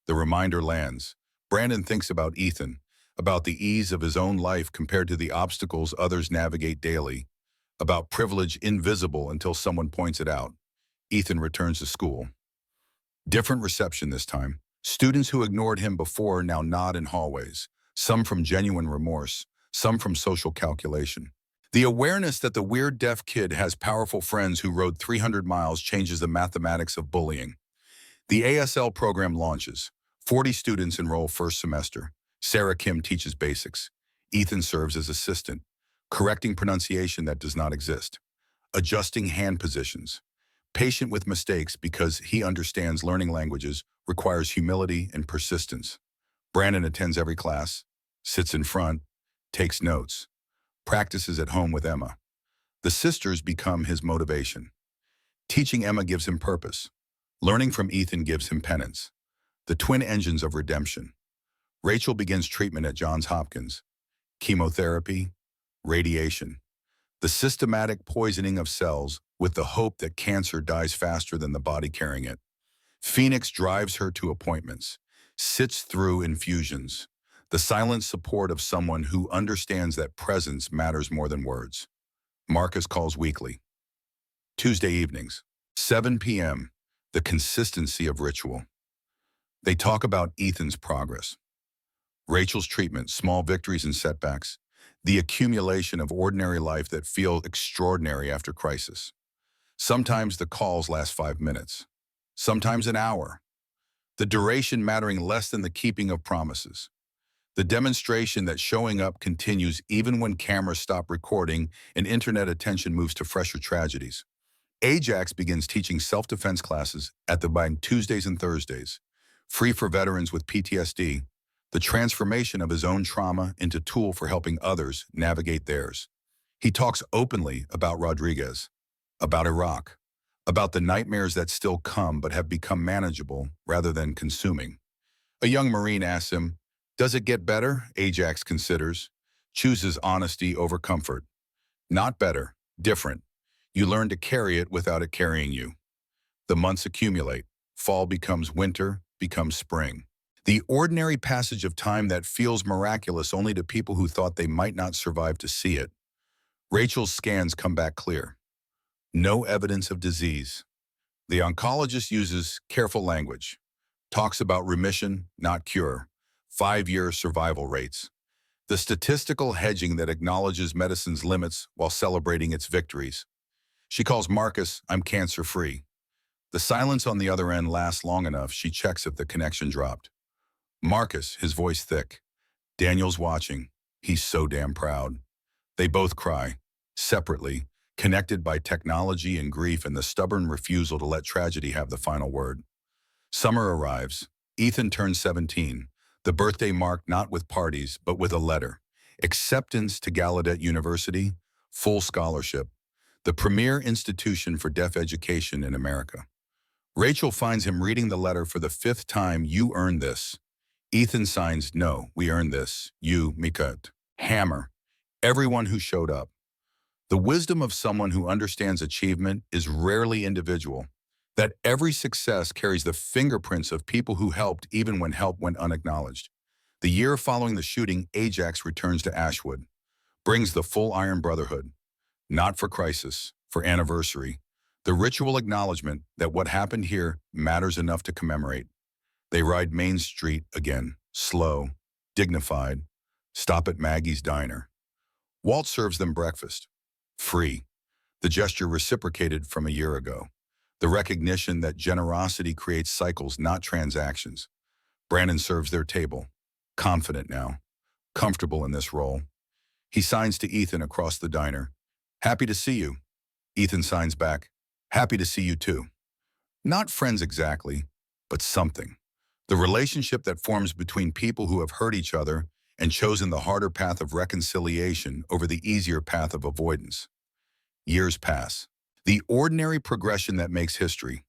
The reminder lands. Brandon thinks about Ethan, about the ease of his own life compared to the obstacles others navigate daily, about privilege invisible until someone points it out. Ethan returns to school. Different reception this time. Students who ignored him before now nod in hallways, some from genuine remorse, some from social calculation. The awareness that the weird deaf kid has powerful friends who rode 300 miles changes the mathematics of bullying. The ASL program launches. 40 students enroll first semester. Sarah Kim teaches basics. Ethan serves as assistant, correcting pronunciation that does not exist, adjusting hand positions. Patient with mistakes because he understands learning languages requires humility and persistence. Brandon attends every class, sits in front, takes notes, practices at home with Emma. The sisters become his motivation. Teaching Emma gives him purpose. Learning from Ethan gives him penance. The twin engines of redemption. Rachel begins treatment at Johns Hopkins. Chemotherapy, radiation. The systematic poisoning of cells with the hope that cancer dies faster than the body carrying it. Phoenix drives her to appointments, sits through infusions. The silent support of someone who understands that presence matters more than words. Marcus calls weekly. Tuesday evenings, 7 p.m., the consistency of ritual. They talk about Ethan's progress, Rachel's treatment, small victories and setbacks, the accumulation of ordinary life that feel extraordinary after crisis. Sometimes the calls last 5 minutes, sometimes an hour, the duration mattering less than the keeping of promises. The demonstration that showing up continues even when cameras stop recording and internet attention moves to fresher tragedies. Ajax begins teaching self-defense classes at the by Tuesdays and Thursdays, free for veterans with PTSD, the transformation of his own trauma into tool for helping others navigate theirs. He talks openly about Rodriguez, about Iraq, about the nightmares that still come but have become manageable rather than consuming. A young Marine asks him, "Does it get better?" Ajax considers, chooses honesty over comfort. Not better, different. You learn to carry it without it carrying you. The months accumulate. Fall becomes winter, becomes spring. The ordinary passage of time that feels miraculous only to people who thought they might not survive to see it. Rachel's scans come back clear. No evidence of disease. The oncologist uses careful language, talks about remission, not cure, 5-year survival rates. The statistical hedging that acknowledges medicine's limits while celebrating its victories. She calls Marcus, "I'm cancer-free." The silence on the other end lasts long enough. She checks if the connection dropped. Marcus, his voice thick. Daniel's watching. He's so damn proud. They both cry, separately, connected by technology and grief and the stubborn refusal to let tragedy have the final word. Summer arrives. Ethan turns 17. The birthday marked not with parties, but with a letter. Acceptance to Gallaudet University, full scholarship, the premier institution for deaf education in America. Rachel finds him reading the letter for the 5th time. "You earned this." Ethan signs, "No, we earned this. You, Mikut." Hammer. Everyone who showed up. The wisdom of someone who understands achievement is rarely individual, that every success carries the fingerprints of people who helped even when help went unacknowledged. The year following the shooting, Ajax returns to Ashwood, brings the full Iron Brotherhood, not for crisis, for anniversary, the ritual acknowledgement that what happened here matters enough to commemorate. They ride Main Street again, slow, dignified, stop at Maggie's Diner. Walt serves them breakfast, free, the gesture reciprocated from a year ago. The recognition that generosity creates cycles, not transactions. Brandon serves their table, confident now, comfortable in this role. He signs to Ethan across the diner, "Happy to see you." Ethan signs back, "Happy to see you too." Not friends exactly, but something. The relationship that forms between people who have hurt each other and chosen the harder path of reconciliation over the easier path of avoidance. Years pass. The ordinary progression that makes history.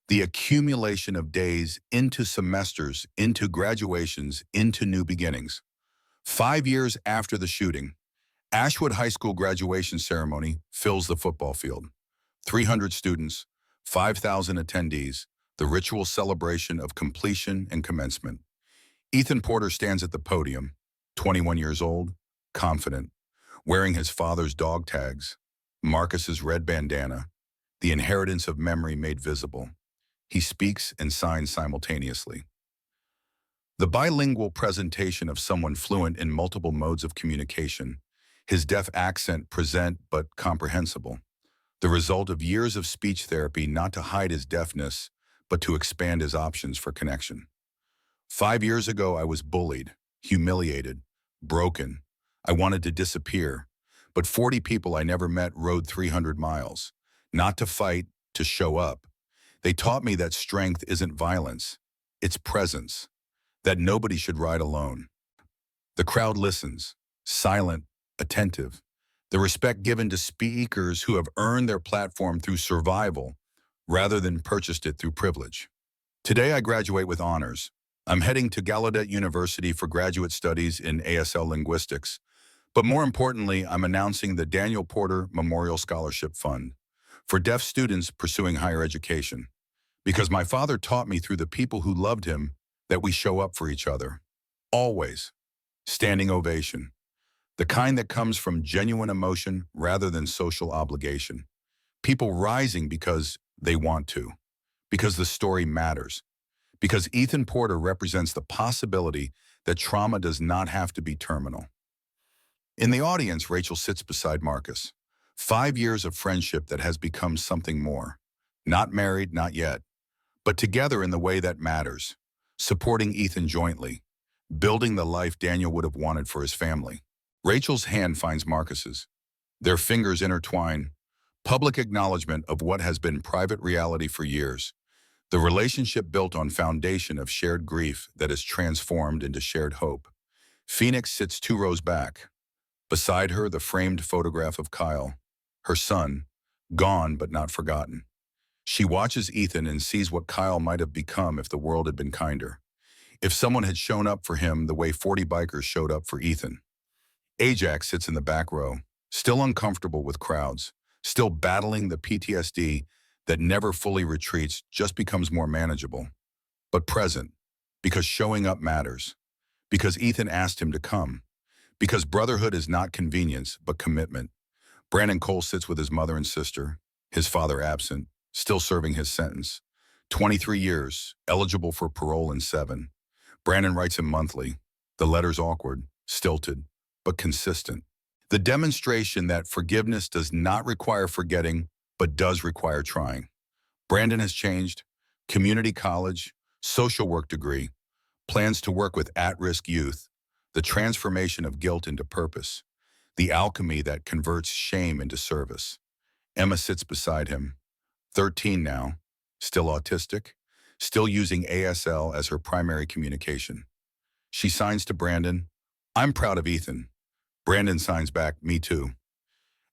The accumulation of days into semesters, into graduations, into new beginnings. 5 years after the shooting, Ashwood High School graduation ceremony fills the football field. 300 students, 5,000 attendees, the ritual celebration of completion and commencement. Ethan Porter stands at the podium, 21 years old, confident, wearing his father's dog tags, Marcus's red bandana, the inheritance of memory made visible. He speaks and signs simultaneously. The bilingual presentation of someone fluent in multiple modes of communication, his deaf accent present but comprehensible, the result of years of speech therapy not to hide his deafness, but to expand his options for connection. 5 years ago, I was bullied, humiliated, broken. I wanted to disappear, but 40 people I never met rode 300 miles, not to fight, to show up. They taught me that strength isn't violence, it's presence, that nobody should ride alone. The crowd listens, silent, attentive. The respect given to speakers who have earned their platform through survival rather than purchased it through privilege. Today I graduate with honors. I'm heading to Gallaudet University for graduate studies in ASL linguistics. But more importantly, I'm announcing the Daniel Porter Memorial Scholarship Fund for deaf students pursuing higher education. Because my father taught me through the people who loved him that we show up for each other. Always. Standing ovation. The kind that comes from genuine emotion rather than social obligation. People rising because they want to, because the story matters, because Ethan Porter represents the possibility that trauma does not have to be terminal. In the audience, Rachel sits beside Marcus. 5 years of friendship that has become something more. Not married, not yet, but together in the way that matters. Supporting Ethan jointly, building the life Daniel would have wanted for his family. Rachel's hand finds Marcus's. Their fingers intertwine. Public acknowledgement of what has been private reality for years. The relationship built on foundation of shared grief that is transformed into shared hope. Phoenix sits 2 rows back. Beside her, the framed photograph of Kyle, her son, gone but not forgotten. She watches Ethan and sees what Kyle might have become if the world had been kinder. If someone had shown up for him the way 40 bikers showed up for Ethan. Ajax sits in the back row, still uncomfortable with crowds, still battling the PTSD that never fully retreats, just becomes more manageable. But present, because showing up matters, because Ethan asked him to come, because brotherhood is not convenience, but commitment. Brandon Cole sits with his mother and sister, his father absent, still serving his sentence. 23 years, eligible for parole in 7. Brandon writes him monthly. The letter's awkward, stilted, but consistent. The demonstration that forgiveness does not require forgetting, but does require trying. Brandon has changed. Community college, social work degree, plans to work with at-risk youth, the transformation of guilt into purpose, the alchemy that converts shame into service. Emma sits beside him, 13 now, still autistic, still using ASL as her primary communication. She signs to Brandon, "I'm proud of Ethan." Brandon signs back, "Me too."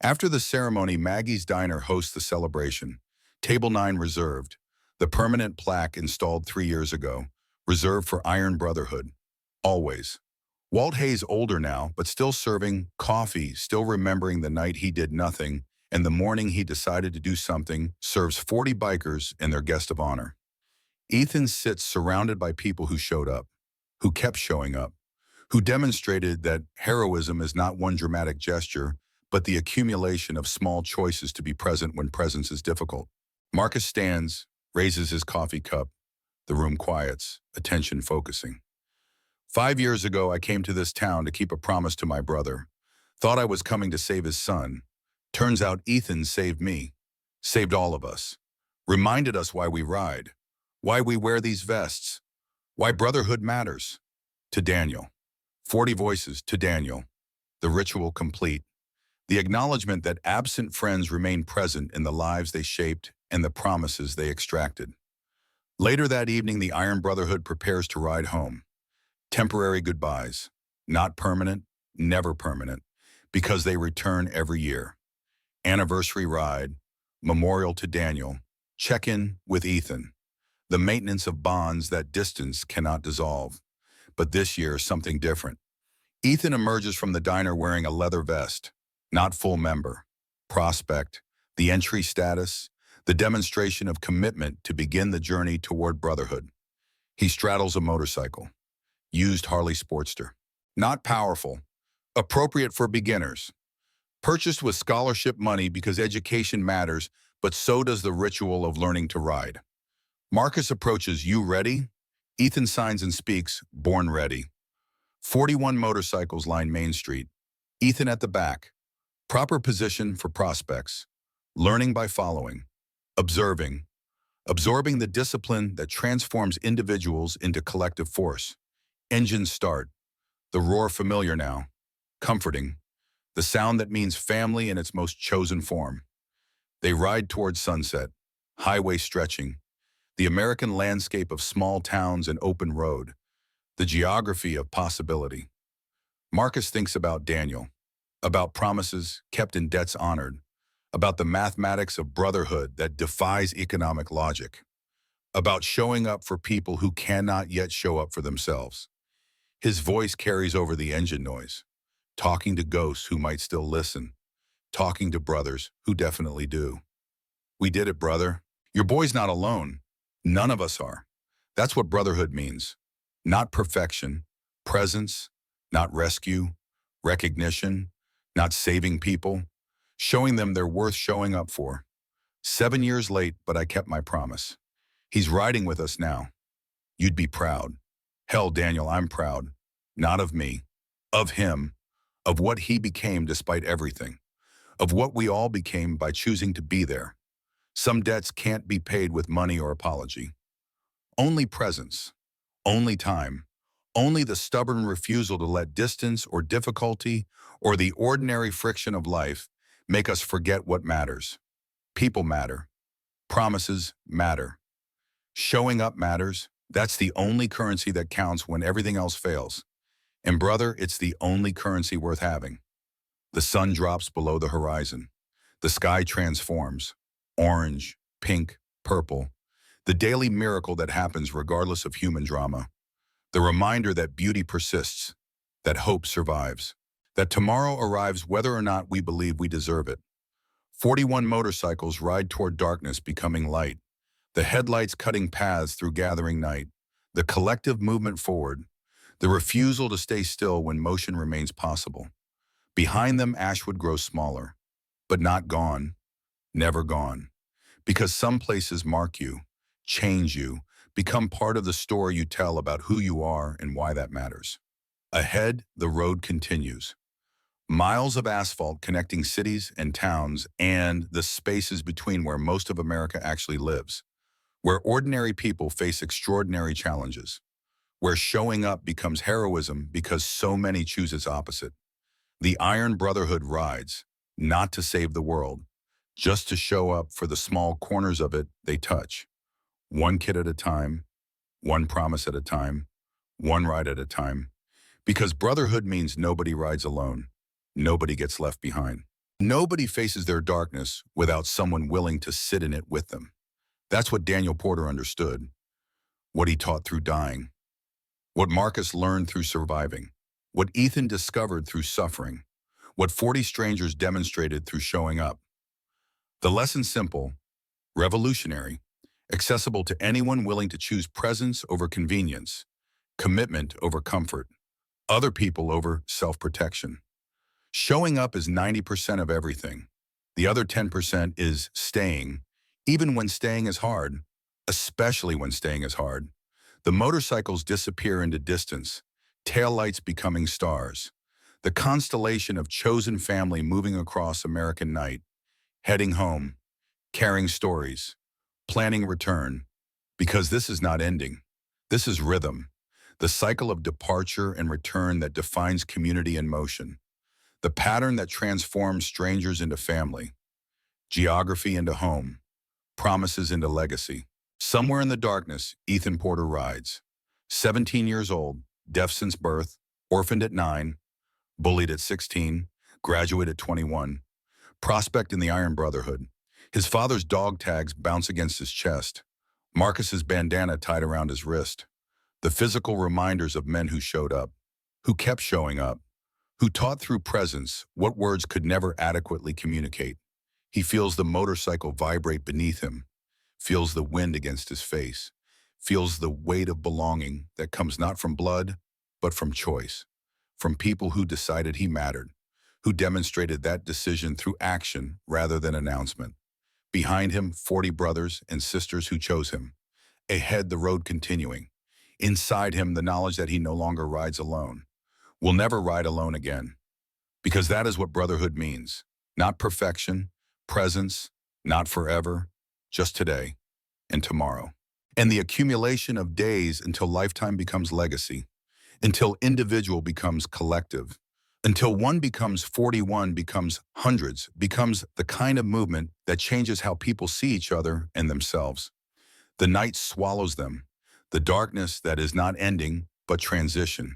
After the ceremony, Maggie's Diner hosts the celebration. Table 9 reserved, the permanent plaque installed 3 years ago, reserved for Iron Brotherhood. Always. Walt Hayes older now, but still serving coffee, still remembering the night he did nothing, and the morning he decided to do something, serves 40 bikers and their guest of honor. Ethan sits surrounded by people who showed up, who kept showing up, who demonstrated that heroism is not one dramatic gesture, but the accumulation of small choices to be present when presence is difficult. Marcus stands, raises his coffee cup. The room quiets, attention focusing. 5 years ago, I came to this town to keep a promise to my brother. Thought I was coming to save his son. Turns out Ethan saved me, saved all of us, reminded us why we ride, why we wear these vests, why brotherhood matters. To Daniel. 40 voices to Daniel. The ritual complete. The acknowledgement that absent friends remain present in the lives they shaped and the promises they extracted. Later that evening, the Iron Brotherhood prepares to ride home. Temporary goodbyes. Not permanent, never permanent, because they return every year. Anniversary ride. Memorial to Daniel. Check-in with Ethan. The maintenance of bonds that distance cannot dissolve. But this year, something different. Ethan emerges from the diner wearing a leather vest. Not full member. Prospect. The entry status. The demonstration of commitment to begin the journey toward brotherhood. He straddles a motorcycle. Used Harley Sportster. Not powerful. Appropriate for beginners. Purchased with scholarship money because education matters, but so does the ritual of learning to ride. Marcus approaches, "You ready?" Ethan signs and speaks, "Born ready." 41 motorcycles line Main Street. Ethan at the back. Proper position for prospects. Learning by following. Observing. Absorbing the discipline that transforms individuals into collective force. Engines start. The roar familiar now. Comforting. The sound that means family in its most chosen form. They ride towards sunset. Highway stretching. The American landscape of small towns and open road. The geography of possibility. Marcus thinks about Daniel. About promises kept and debts honored. About the mathematics of brotherhood that defies economic logic. About showing up for people who cannot yet show up for themselves. His voice carries over the engine noise, talking to ghosts who might still listen, talking to brothers who definitely do. "We did it, brother. Your boy's not alone. None of us are." That's what brotherhood means. Not perfection, presence, not rescue, recognition, not saving people, showing them they're worth showing up for. 7 years late, but I kept my promise. He's riding with us now. You'd be proud. Hell, Daniel, I'm proud. Not of me, of him, of what he became despite everything, of what we all became by choosing to be there. Some debts can't be paid with money or apology. Only presence, only time, only the stubborn refusal to let distance or difficulty or the ordinary friction of life make us forget what matters. People matter. Promises matter. Showing up matters. That's the only currency that counts when everything else fails. And brother, it's the only currency worth having. The sun drops below the horizon. The sky transforms. Orange, pink, purple. The daily miracle that happens regardless of human drama. The reminder that beauty persists, that hope survives, that tomorrow arrives whether or not we believe we deserve it. 41 motorcycles ride toward darkness becoming light, the headlights cutting paths through gathering night, the collective movement forward, the refusal to stay still when motion remains possible. Behind them, Ashwood grows smaller, but not gone, never gone. Because some places mark you, change you, become part of the story you tell about who you are and why that matters. Ahead, the road continues. Miles of asphalt connecting cities and towns and the spaces between where most of America actually lives, where ordinary people face extraordinary challenges, where showing up becomes heroism because so many choose its opposite. The Iron Brotherhood rides, not to save the world, just to show up for the small corners of it they touch. One kid at a time, one promise at a time, one ride at a time. Because brotherhood means nobody rides alone. Nobody gets left behind. Nobody faces their darkness without someone willing to sit in it with them. That's what Daniel Porter understood, what he taught through dying, what Marcus learned through surviving, what Ethan discovered through suffering, what 40 strangers demonstrated through showing up. The lesson simple, revolutionary, accessible to anyone willing to choose presence over convenience, commitment over comfort, other people over self-protection. Showing up is 90% of everything. The other 10% is staying, even when staying is hard, especially when staying is hard. The motorcycles disappear into distance, taillights becoming stars. The constellation of chosen family moving across American night, heading home, carrying stories, planning return. Because this is not ending. This is rhythm, the cycle of departure and return that defines community in motion. The pattern that transforms strangers into family, geography into home, promises into legacy. Somewhere in the darkness, Ethan Porter rides. 17 years old, deaf since birth, orphaned at 9, bullied at 16, graduate at 21, prospect in the Iron Brotherhood. His father's dog tags bounce against his chest. Marcus's bandana tied around his wrist. The physical reminders of men who showed up, who kept showing up, who taught through presence what words could never adequately communicate. He feels the motorcycle vibrate beneath him, feels the wind against his face, feels the weight of belonging that comes not from blood, but from choice, from people who decided he mattered, who demonstrated that decision through action rather than announcement. Behind him, 40 brothers and sisters who chose him. Ahead, the road continuing. Inside him, the knowledge that he no longer rides alone, will never ride alone again. Because that is what brotherhood means. Not perfection, presence, not forever, just today and tomorrow. And the accumulation of days until lifetime becomes legacy, until individual becomes collective, until one becomes 41, becomes hundreds, becomes the kind of movement that changes how people see each other and themselves. The night swallows them, the darkness that is not ending, but transition.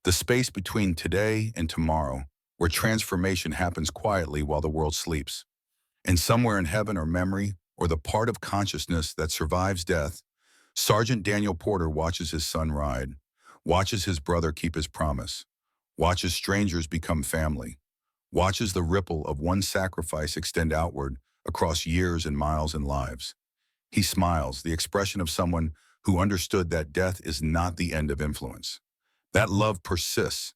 The space between today and tomorrow, where transformation happens quietly while the world sleeps. And somewhere in heaven or memory, or the part of consciousness that survives death, Sergeant Daniel Porter watches his son ride, watches his brother keep his promise, watches strangers become family, watches the ripple of one sacrifice extend outward across years and miles and lives. He smiles, the expression of someone who understood that death is not the end of influence. That love persists,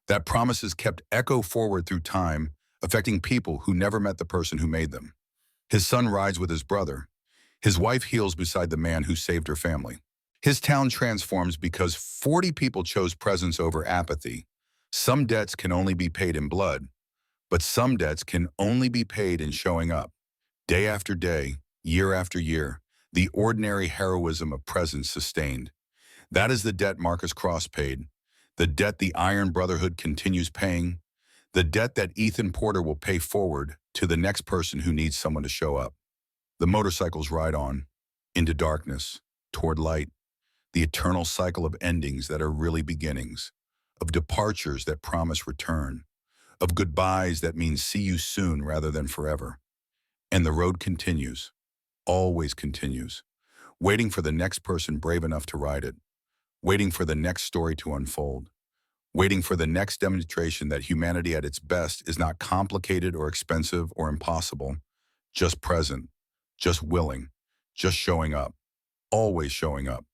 That promises kept echo forward through time, affecting people who never met the person who made them. His son rides with his brother. His wife heals beside the man who saved her family. His town transforms because 40 people chose presence over apathy. Some debts can only be paid in blood, but some debts can only be paid in showing up. Day after day, year after year, the ordinary heroism of presence sustained. That is the debt Marcus Cross paid, the debt the Iron Brotherhood continues paying, the debt that Ethan Porter will pay forward to the next person who needs someone to show up. The motorcycles ride on, into darkness, toward light, the eternal cycle of endings that are really beginnings, of departures that promise return, of goodbyes that mean see you soon rather than forever. And the road continues, always continues, waiting for the next person brave enough to ride it, waiting for the next story to unfold, waiting for the next demonstration that humanity at its best is not complicated or expensive or impossible, just present, just willing, just showing up, always showing up.